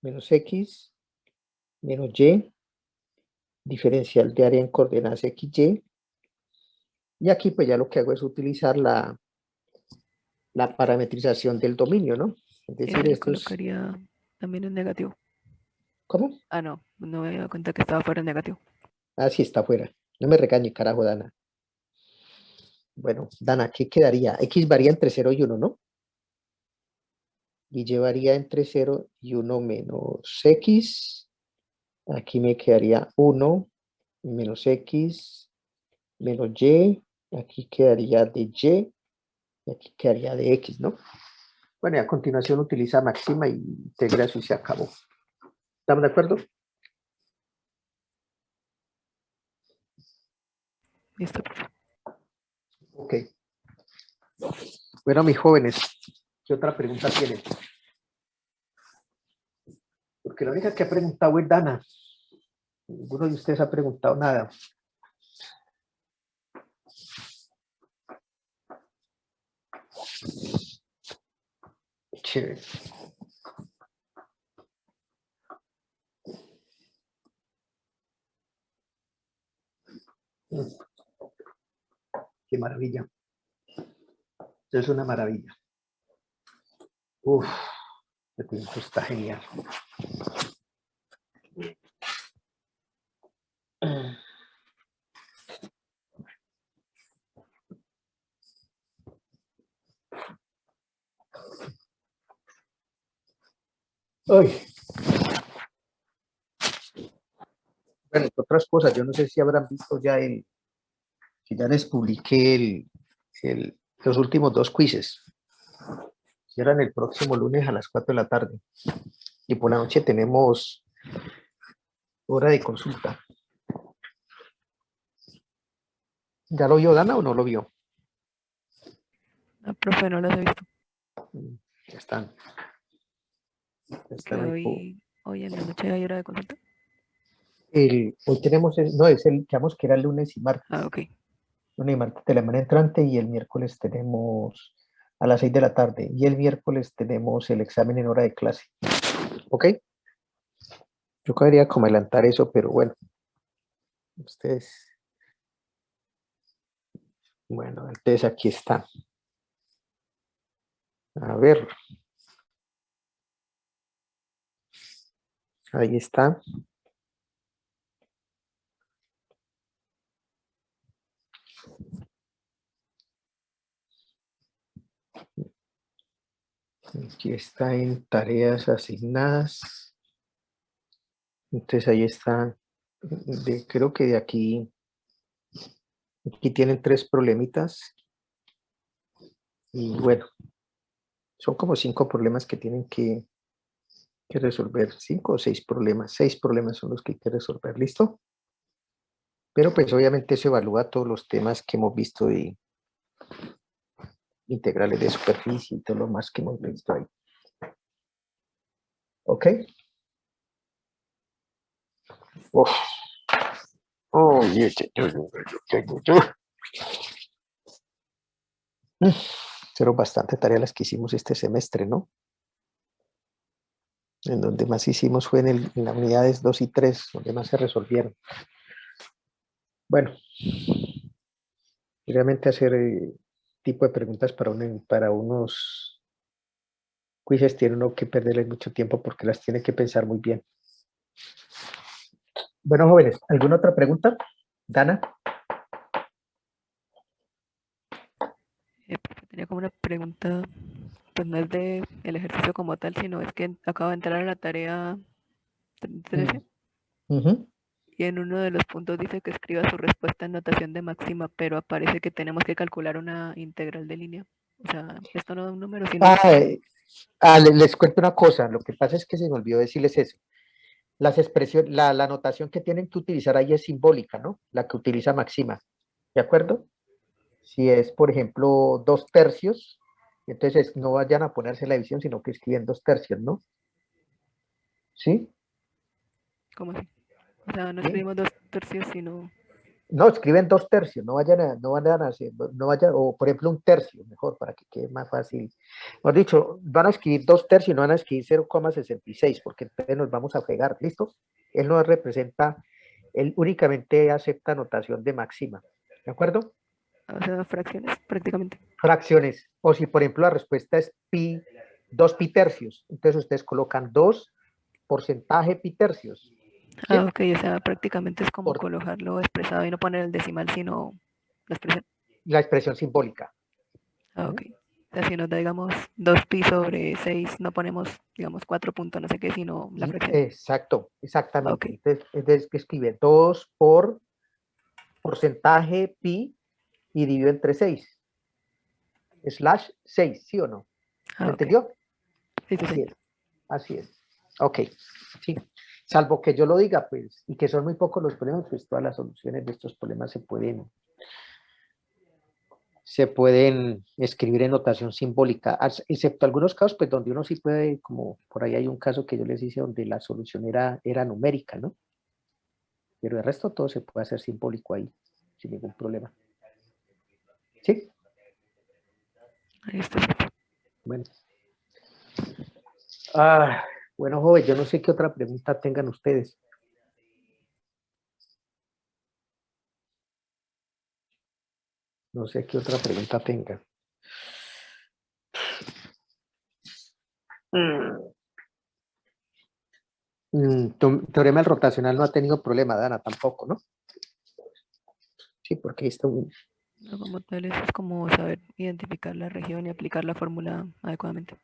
menos X menos Y, diferencial de área en coordenadas XY. Y aquí pues ya lo que hago es utilizar la parametrización del dominio, ¿no? Es Y decir, se le esto es... colocaría también en negativo. ¿Cómo? Ah, no, no me había dado cuenta que estaba fuera en negativo. Ah, sí, está afuera. No me regañe, carajo, Dana. Bueno, Dana, ¿qué quedaría? X varía entre 0 y 1, ¿no? Y Y varía entre 0 y 1 menos X. Aquí me quedaría 1 menos X menos Y. Aquí quedaría de Y. Y aquí quedaría de X, ¿no? Bueno, y a continuación utiliza máxima y integra eso y se acabó. ¿Estamos de acuerdo? Listo, profe. Ok. Bueno, mis jóvenes, ¿qué otra pregunta tienen? Porque la única que ha preguntado es Dana. Ninguno de ustedes ha preguntado nada. Chévere. Qué maravilla. Es una maravilla. Uf, esto está genial. Ay. Bueno, otras cosas, yo no sé si habrán visto ya que ya les publiqué los últimos 2 quizzes. Serán el próximo lunes a las 4 de la tarde. Y por la noche tenemos hora de consulta. ¿Ya lo vio Dana o no lo vio? No, profe, no las he visto. Ya están. Ya Que están ahí. hoy en la noche hay hora de consulta. Hoy tenemos, no, digamos que era lunes y martes. Ah, ok. Lunes y martes de la semana entrante y el miércoles tenemos a las 6 de la tarde. Y el miércoles tenemos el examen en hora de clase. ¿Ok? Yo quería como adelantar eso, pero bueno. Ustedes. Bueno, entonces aquí está. A ver. Ahí está. Aquí está en tareas asignadas. Entonces ahí está. Creo que de aquí tienen 3 problemitas. Y bueno, son como 5 problemas que tienen que resolver. 5 o 6 problemas. 6 problemas son los que hay que resolver. ¿Listo? Pero pues obviamente se evalúa todos los temas que hemos visto de integrales de superficie y todo lo más que hemos visto ahí. ¿Ok? Uf. Oh, fueron bastante tareas las que hicimos este semestre, ¿no? En donde más hicimos fue en las unidades 2 y 3, donde más se resolvieron. Bueno, realmente hacer tipo de preguntas para unos quizzes tiene uno que perderles mucho tiempo porque las tiene que pensar muy bien. Bueno, jóvenes, ¿alguna otra pregunta? Dana. Profe, tenía como una pregunta, pues no es de el ejercicio como tal, sino es que acabo de entrar a la tarea 13 Ujú. y en uno de los puntos dice que escriba su respuesta en notación de máxima, pero aparece que tenemos que calcular una integral de línea. O sea, esto no da un número, sino Les cuento una cosa. Lo que pasa es que se me olvidó decirles eso. Las expresiones, la notación que tienen que utilizar ahí es simbólica, ¿no? La que utiliza máxima. ¿De acuerdo? Si es, por ejemplo, 2/3, entonces no vayan a ponerse la división, sino que escriben 2/3, ¿no? ¿Sí? ¿cómo así? O sea, no ¿Sí? escribimos 2/3, sino... No, escriben 2/3, no vayan a hacer, no vayan, o por ejemplo 1/3, mejor, para que quede más fácil. Hemos dicho, van a escribir 2/3 y no van a escribir 0,66, porque entonces nos vamos a pegar, ¿listo? Él no representa, él únicamente acepta notación de máxima, ¿de acuerdo? O sea, fracciones, prácticamente. Fracciones, o si por ejemplo la respuesta es pi, 2 pi tercios, entonces ustedes colocan 2 porcentaje pi tercios. ¿Sí? Ah, ok, o sea, prácticamente es como Por colocarlo expresado y no poner el decimal, sino la expresión. la expresión simbólica. Ah, ok. O sea, si nos da, digamos, 2pi sobre 6, no ponemos, digamos, 4 puntos, no sé qué, sino la fracción. Exacto, exactamente. Ok. Entonces escribe 2 por porcentaje pi y dividido entre 6. Slash 6, ¿sí o no? Ah, ¿Me ok. entendió? Sí, sí, Así sí. es, así es. Ok, sí. Salvo que yo lo diga, pues, y que son muy pocos los problemas, pues todas las soluciones de estos problemas se pueden escribir en notación simbólica, excepto algunos casos, pues donde uno sí puede, como por ahí hay un caso que yo les hice donde la solución era numérica, ¿no? Pero el resto todo se puede hacer simbólico ahí, sin ningún problema. ¿Sí? Ahí está. Bueno. Bueno, joven, yo no sé qué otra pregunta tengan ustedes. No sé qué otra pregunta tengan. Teorema del rotacional no ha tenido problema, Dana, tampoco, ¿no? Sí, porque esto... No, como tal, eso es como saber identificar la región y aplicar la fórmula adecuadamente.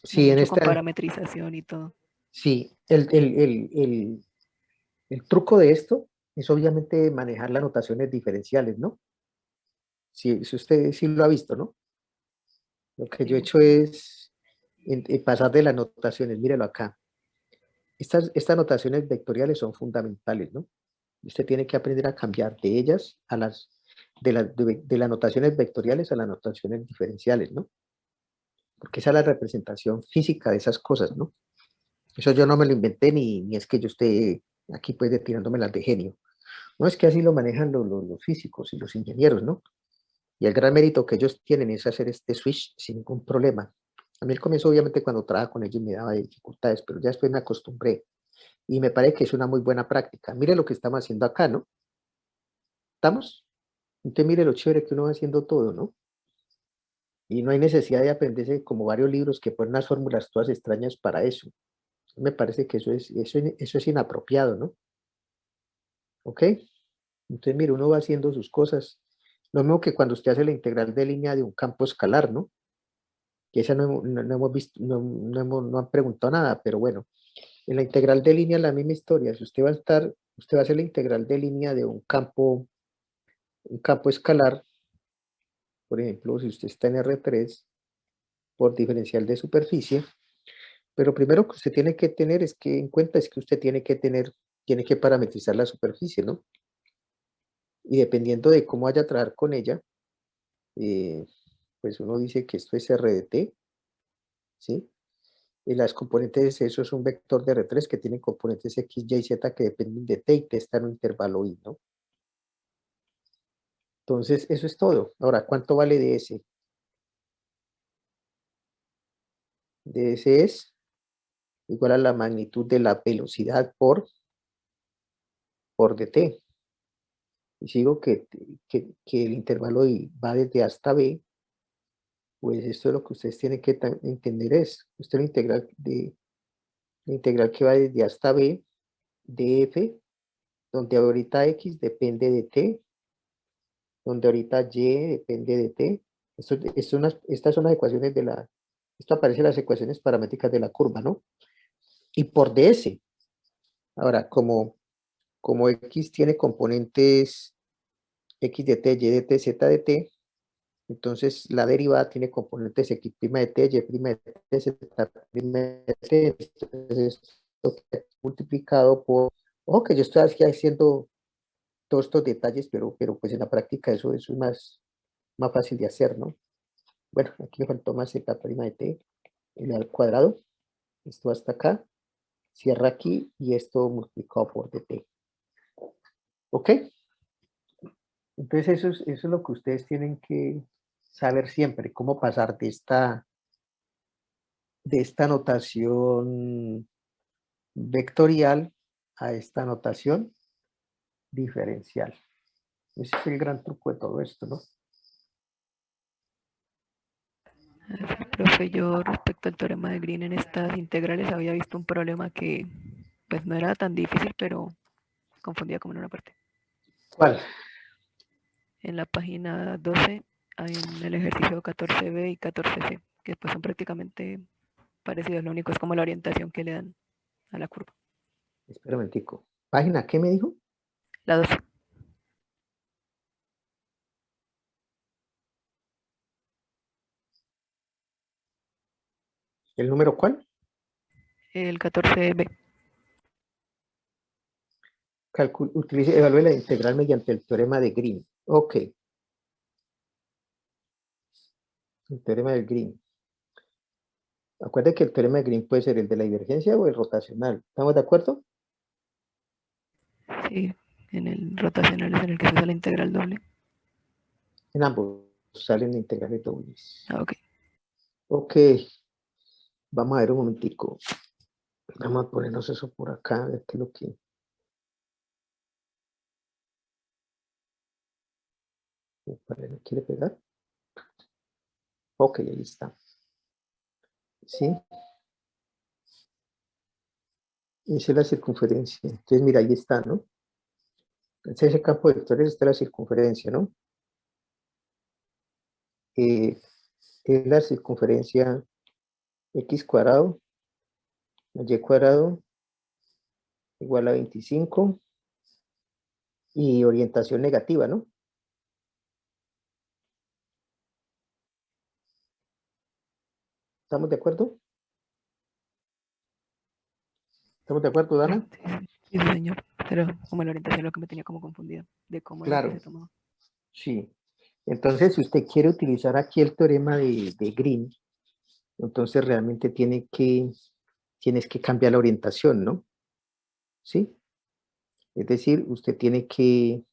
Sí, en Mucho con esta... parametrización y todo. Sí, el truco de esto es obviamente manejar las notaciones diferenciales, ¿no? Si usted sí lo ha visto, ¿no? Lo que yo he hecho es pasar de las notaciones, mírelo acá. Estas notaciones vectoriales son fundamentales, ¿no? Usted tiene que aprender a cambiar de ellas a de las notaciones vectoriales a las notaciones diferenciales, ¿no? Porque esa es la representación física de esas cosas, ¿no? Eso yo no me lo inventé ni es que yo esté aquí pues tirándome las de genio. No, es que así lo manejan los físicos y los ingenieros, ¿no? Y el gran mérito que ellos tienen es hacer este switch sin ningún problema. A mí al comienzo, obviamente, cuando trabajaba con ellos me daba dificultades, pero ya después me acostumbré. Y me parece que es una muy buena práctica. Mire lo que estamos haciendo acá, ¿no? ¿Estamos? Usted mire lo chévere que uno va haciendo todo, ¿no? Y no hay necesidad de aprenderse como varios libros que ponen unas fórmulas todas extrañas para eso. Me parece que eso es inapropiado, ¿no? ¿Ok? Entonces, mire, uno va haciendo sus cosas. Lo mismo que cuando usted hace la integral de línea de un campo escalar, ¿no? Que esa no hemos visto, no han preguntado nada, pero bueno, en la integral de línea la misma historia. Si usted usted va a hacer la integral de línea de un campo escalar, por ejemplo, si usted está en R3 por diferencial de superficie, pero primero que usted tiene que tener es que en cuenta es que usted tiene que parametrizar la superficie, ¿no? Y dependiendo de cómo vaya a trabajar con ella, pues uno dice que esto es R de T, ¿sí? Y las componentes, eso es un vector de R3 que tiene componentes X, Y, Z que dependen de T y T está en un intervalo I, ¿no? Entonces, eso es todo. Ahora, ¿cuánto vale ds? ds es igual a la magnitud de la velocidad por dt. Y sigo que el intervalo I va desde hasta B, pues esto es lo que ustedes tienen que entender es, usted la integral que va desde hasta B, de f, donde ahorita x depende de t, donde ahorita y depende de t. Estas son las ecuaciones esto aparece en las ecuaciones paramétricas de la curva, ¿no? Y por ds. Ahora, como x tiene componentes x de t, y de t, z de t, entonces la derivada tiene componentes x' de t, y' de t, z' de t. Entonces esto queda multiplicado por... Ojo que yo estoy aquí haciendo todos estos detalles, pero pues en la práctica eso es más fácil de hacer, ¿no? Bueno, aquí me faltó más z' de t, el al cuadrado, esto hasta acá, cierra aquí y esto multiplicado por dt. ¿Ok? Entonces eso es lo que ustedes tienen que saber siempre, cómo pasar de esta notación vectorial a esta notación diferencial. Ese es el gran truco de todo esto, ¿no? Sí, profe, yo respecto al teorema de Green en estas integrales había visto un problema que pues no era tan difícil, pero confundía como en una parte. ¿Cuál? En la página 12, en el ejercicio 14b y 14c, que pues son prácticamente parecidos, lo único es como la orientación que le dan a la curva. Espera un momentico. ¿Página qué me dijo? La 12. ¿El número cuál? El 14b. Evalúe la integral mediante el teorema de Green. Ok. El teorema de Green. Acuérdense que el teorema de Green puede ser el de la divergencia o el rotacional. ¿Estamos de acuerdo? Sí, en el rotacional es en el que se usa la integral doble. En ambos salen integrales dobles. Ah, ok. Ok. Vamos a ver un momentico. Vamos a ponernos eso por acá, a ver qué es lo que... ¿Me quiere pegar? Ok, ahí está. ¿Sí? Esa es la circunferencia. Entonces, mira, ahí está, ¿no? Entonces, ese campo de vectores está la circunferencia, ¿no? Es la circunferencia x² Y cuadrado igual a 25 y orientación negativa, ¿no? ¿Estamos de acuerdo? ¿Estamos de acuerdo, Dana? Sí, sí, señor. Pero como la orientación lo que me tenía como confundida de cómo era que Claro. se tomaba. Sí. Entonces, si usted quiere utilizar aquí el teorema de Green, entonces realmente tienes que cambiar la orientación, ¿no? ¿Sí? Es decir, usted le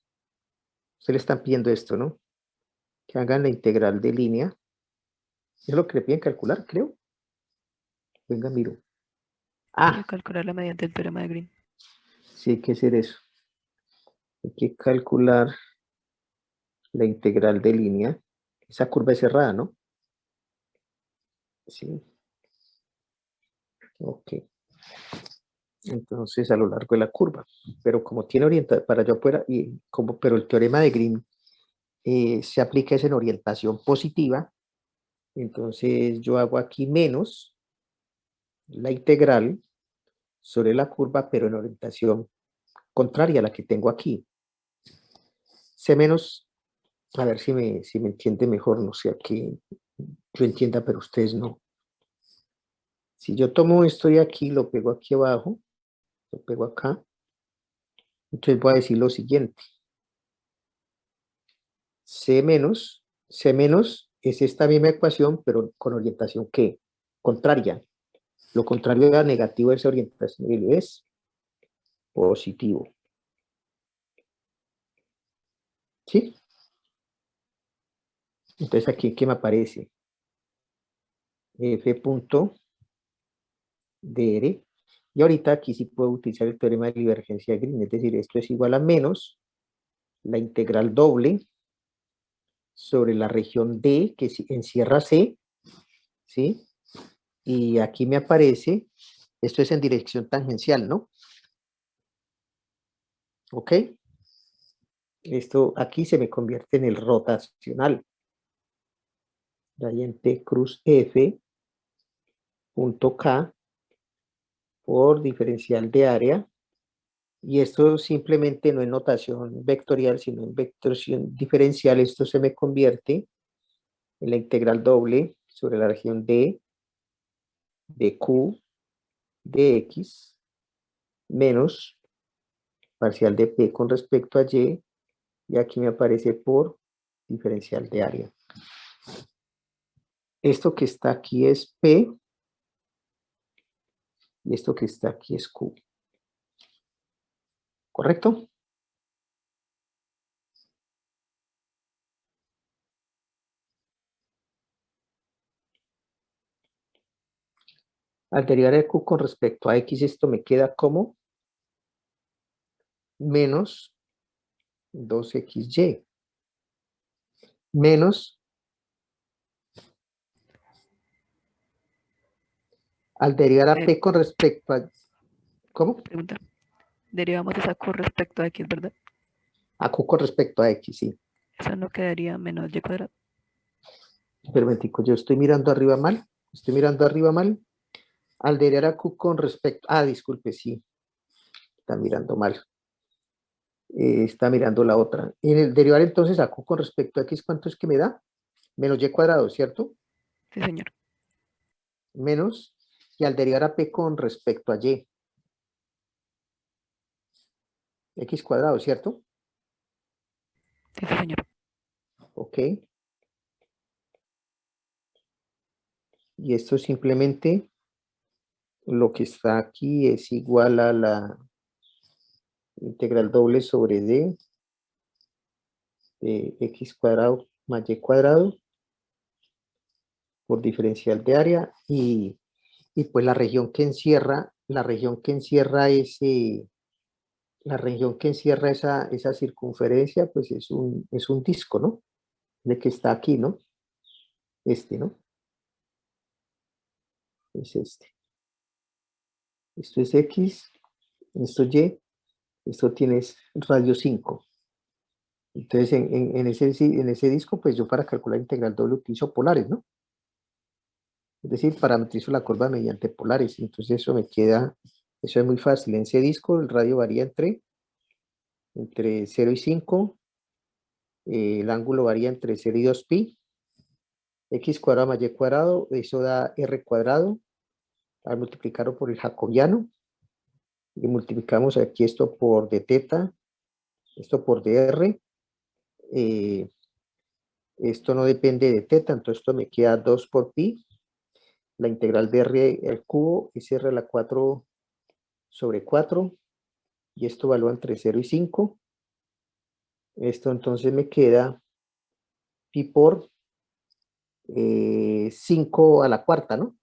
están pidiendo esto, ¿no? Que hagan la integral de línea. Es lo que le piden calcular, creo. Venga, miro. Sí, Ah, calcularla mediante el teorema de Green. sí, hay que hacer eso. Hay que calcular la integral de línea. Esa curva es cerrada, ¿no? Sí. Ok. Entonces, a lo largo de la curva. Pero como tiene orientación, para yo fuera, pero el teorema de Green se aplica es en orientación positiva, entonces yo hago aquí menos la integral sobre la curva, pero en orientación contraria a la que tengo aquí. C menos, a ver si me entiende mejor, no sé, aquí yo entienda, pero ustedes no. Si yo tomo esto de aquí, lo pego aquí abajo, lo pego acá, entonces voy a decir lo siguiente. C menos es esta misma ecuación, pero con orientación ¿qué? Contraria. Lo contrario a negativo de esa orientación es positivo. ¿Sí? Entonces aquí, ¿qué me aparece? F punto dr. Y ahorita aquí sí puedo utilizar el teorema de divergencia de Green, es decir, esto es igual a menos la integral doble sobre la región D que encierra C, ¿sí? Y aquí me aparece, esto es en dirección tangencial, ¿no? ¿Ok? Esto aquí se me convierte en el rotacional. Gradiente cruz F punto K por diferencial de área. Y esto simplemente no es notación vectorial, sino en vectorización diferencial. Esto se me convierte en la integral doble sobre la región D de Q de X menos parcial de P con respecto a Y. Y aquí me aparece por diferencial de área. Esto que está aquí es P y esto que está aquí es Q. ¿Correcto? Al derivar el Q con respecto a X, esto me queda como menos 2XY menos, al derivar a P con respecto a, ¿cómo? Pregunta. Derivamos esa Q respecto a X, ¿verdad? A Q con respecto a X, sí. Eso no quedaría menos Y cuadrado. Pero yo estoy mirando arriba mal. Estoy mirando arriba mal. Al derivar a Q con respecto, disculpe, sí. Está mirando mal. Está mirando la otra. En el derivar entonces a Q con respecto a X, ¿cuánto es que me da? Menos Y cuadrado, ¿cierto? Sí, señor. Menos, y al derivar a P con respecto a Y. X cuadrado, ¿cierto? Sí, sí, señor. Ok. Y esto simplemente lo que está aquí es igual a la integral doble sobre D de X cuadrado más Y cuadrado por diferencial de área y pues la región que encierra, esa circunferencia, pues es un disco, ¿no? De que está aquí, ¿no? ¿No? Es este. Esto es X, esto Y, esto tiene radio 5. Entonces, en ese disco, pues yo para calcular integral doble utilizo polares, ¿no? Es decir, parametrizo la curva mediante polares. Entonces eso me queda, eso es muy fácil. En ese disco el radio varía entre 0 y 5. El ángulo varía entre 0 y 2pi. X cuadrado más Y cuadrado, eso da R cuadrado. Al multiplicarlo por el jacobiano. Y multiplicamos aquí esto por d teta, esto por dr. Esto no depende de teta, entonces esto me queda 2 por pi. La integral de r al cubo es r a la 4 sobre 4. Y esto valúa entre 0 y 5. Esto entonces me queda pi por 5 a la cuarta, ¿no?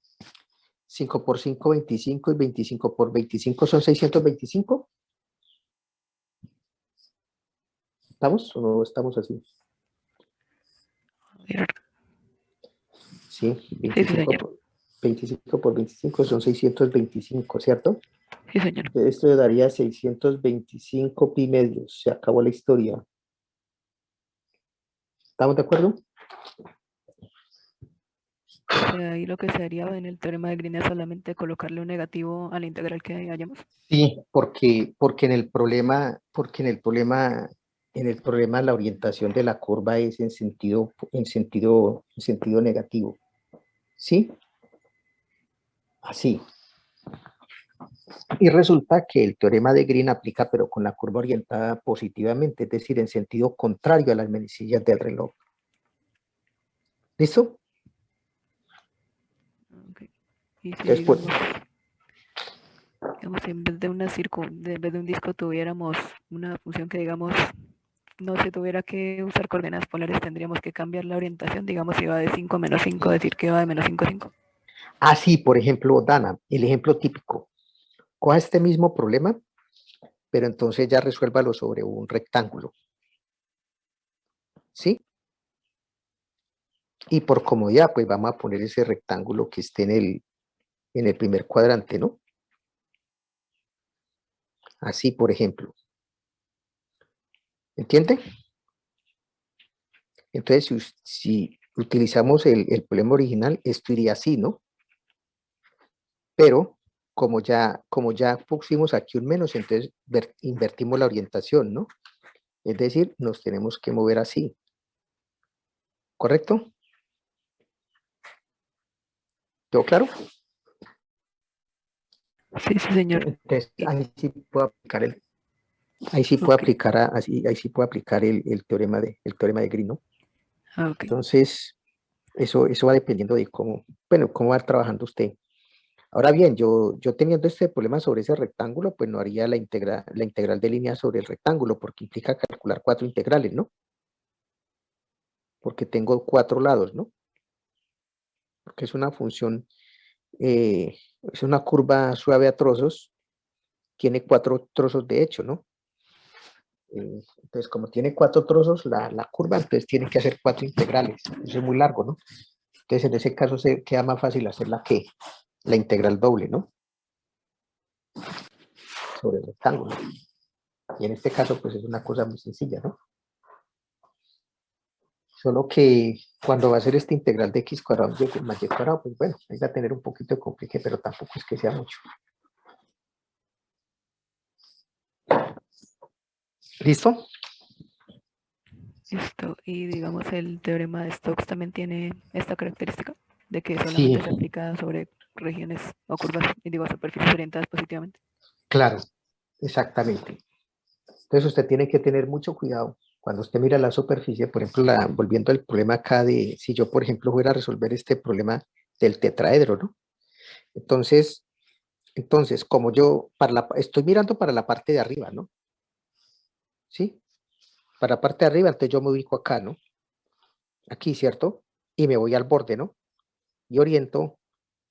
5 por 5, 25, y 25 por 25 son 625. ¿Estamos o no estamos así? Sí, Sí, 25 señor. por 25 por 25 son 625, ¿cierto? Sí, señor. Esto daría 625 pi medios. Se acabó la historia. ¿Estamos de acuerdo? Ahí lo que se haría en el teorema de Green es solamente colocarle un negativo a la integral que hayamos. Sí, porque en el problema, la orientación de la curva es en sentido negativo. ¿Sí? Así. Y resulta que el teorema de Green aplica, pero con la curva orientada positivamente, es decir, en sentido contrario a las manecillas del reloj. ¿Listo? Okay. Y si Entonces, pues, digamos, en vez de en vez de un disco tuviéramos una función que, digamos, no se tuviera que usar coordenadas polares, tendríamos que cambiar la orientación, digamos, si va de 5 a menos 5, decir que va de menos 5 a 5. así, por ejemplo, Dana, el ejemplo típico. Coja este mismo problema, pero entonces ya resuélvalo sobre un rectángulo. ¿Sí? Y por comodidad, pues vamos a poner ese rectángulo que esté en el primer cuadrante, ¿no? Así, por ejemplo. ¿Entiende? Entonces, si utilizamos el problema original, esto iría así, ¿no? Pero, como ya pusimos aquí un menos, entonces invertimos la orientación, ¿no? Es decir, nos tenemos que mover así. ¿Correcto? ¿Todo claro? Sí, sí, señor. Entonces, ahí sí puedo aplicar el teorema de Green, ¿no? Ok. Entonces, eso va dependiendo de cómo va trabajando usted. Ahora bien, yo teniendo este problema sobre ese rectángulo, pues no haría la integral de línea sobre el rectángulo, porque implica calcular 4 integrales, ¿no? Porque tengo 4 lados, ¿no? Porque es una función, es una curva suave a trozos, tiene 4 trozos de hecho, ¿no? Entonces, como tiene 4 trozos la curva, entonces tiene que hacer 4 integrales. Eso es muy largo, ¿no? Entonces, en ese caso se queda más fácil hacer la integral doble, ¿no? Sobre el rectángulo. Y en este caso, pues es una cosa muy sencilla, ¿no? Solo que cuando va a ser esta integral de x cuadrado más y cuadrado, pues bueno, ahí va a tener un poquito de complique, pero tampoco es que sea mucho. ¿Listo? Listo. Y digamos, el teorema de Stokes también tiene esta característica de que Sí, solamente se aplica sobre regiones o curvas, superficies orientadas positivamente. claro, exactamente. Entonces usted tiene que tener mucho cuidado cuando usted mira la superficie, por ejemplo, volviendo al problema acá de, si yo, por ejemplo, fuera a resolver este problema del tetraedro, ¿no? Entonces, como yo estoy mirando para la parte de arriba, ¿no? ¿Sí? Para la parte de arriba, entonces yo me ubico acá, ¿no? Aquí, ¿cierto? Y me voy al borde, ¿no? Y oriento,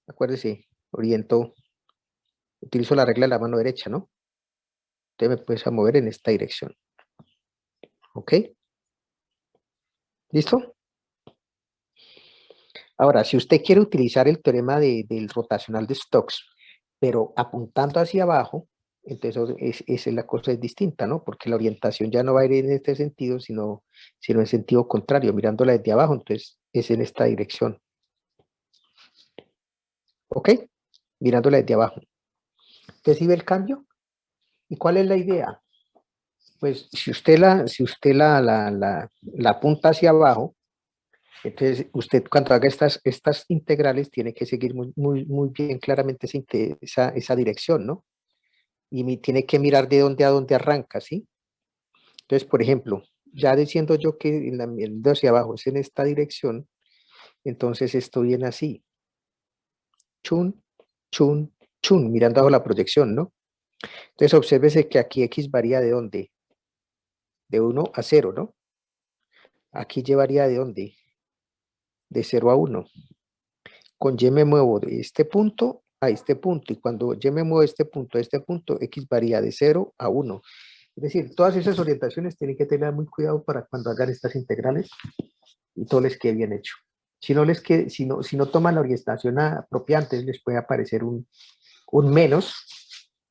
acuérdese, utilizo la regla de la mano derecha, ¿no? Entonces me puedes a mover en esta dirección. ¿Ok? ¿Listo? Ahora, si usted quiere utilizar el teorema del rotacional de Stokes, pero apuntando hacia abajo, entonces la cosa es distinta, ¿no? Porque la orientación ya no va a ir en este sentido, sino en sentido contrario, mirándola desde abajo, entonces es en esta dirección. ¿Ok? Mirándola desde abajo. ¿Usted sí ve el cambio? ¿Y cuál es la idea? Pues si usted la apunta hacia abajo, entonces usted cuando haga estas integrales tiene que seguir muy bien claramente esa dirección, ¿no? Y tiene que mirar de dónde a dónde arranca, ¿sí? Entonces, por ejemplo, ya diciendo yo que el de hacia abajo es en esta dirección, entonces esto viene así. Chun, chun, chun, mirando bajo la proyección, ¿no? Entonces, obsérvese que aquí X varía de dónde. De 1 a 0, ¿no? Aquí llevaría de dónde. De 0 a 1. Con Y me muevo de este punto a este punto. Y cuando Y me muevo de este punto a este punto, X varía de 0 a 1. Es decir, todas esas orientaciones tienen que tener muy cuidado para cuando hagan estas integrales y todo les quede bien hecho. Si no toman la orientación apropiada, les puede aparecer un menos,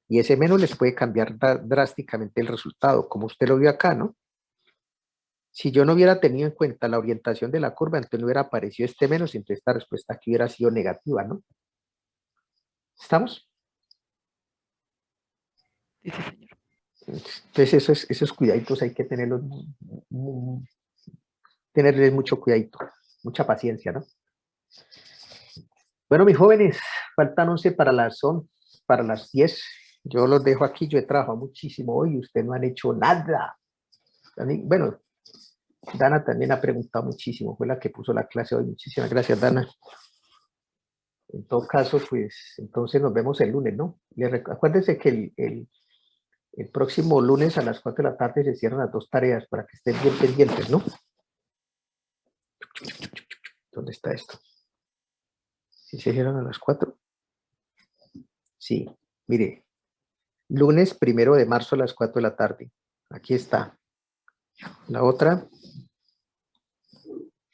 y ese menos les puede cambiar drásticamente el resultado, como usted lo vio acá, ¿no? Si yo no hubiera tenido en cuenta la orientación de la curva, entonces no hubiera aparecido este menos, y entonces esta respuesta aquí hubiera sido negativa, ¿no? ¿Estamos? Sí, sí, señor. Entonces esos cuidaditos hay que tenerles mucho cuidadito, mucha paciencia, ¿no? Bueno, mis jóvenes, faltan 11 para las 10. Yo los dejo aquí, yo he trabajado muchísimo hoy y ustedes no han hecho nada. Bueno, Dana también ha preguntado muchísimo, fue la que puso la clase hoy. Muchísimas gracias, Dana. En todo caso, pues entonces nos vemos el lunes, ¿no? Acuérdense que el próximo lunes a las 4 de la tarde se cierran las 2 tareas para que estén bien pendientes, ¿no? ¿Dónde está esto? ¿Sí se cierran a las 4? Sí, mire, lunes 1 de marzo a las 4 de la tarde. Aquí está. La otra,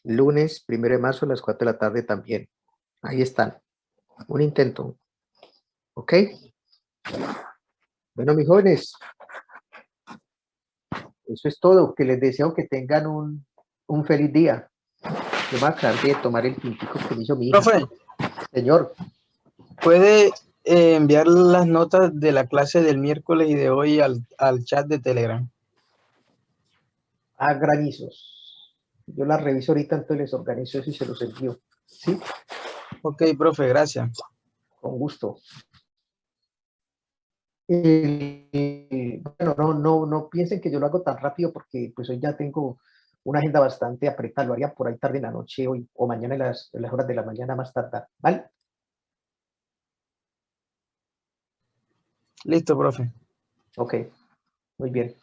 lunes 1 de marzo a las 4 de la tarde también. Ahí están. Un intento. ¿Ok? Bueno, mis jóvenes, eso es todo. Que les deseo que tengan un feliz día. Yo me acabé de tomar el tintico que me hizo mi hija. Profe, Señor, ¿puede enviar las notas de la clase del miércoles y de hoy al chat de Telegram? a granizos. Yo las reviso ahorita, entonces les organizo eso y se los envío. ¿Sí? Ok, profe, gracias. Con gusto. Bueno, no piensen que yo lo hago tan rápido porque pues hoy ya tengo una agenda bastante apretada. Lo haría por ahí tarde en la noche hoy o mañana en las horas de la mañana más tarde. ¿Vale? Listo, profe. Ok, muy bien.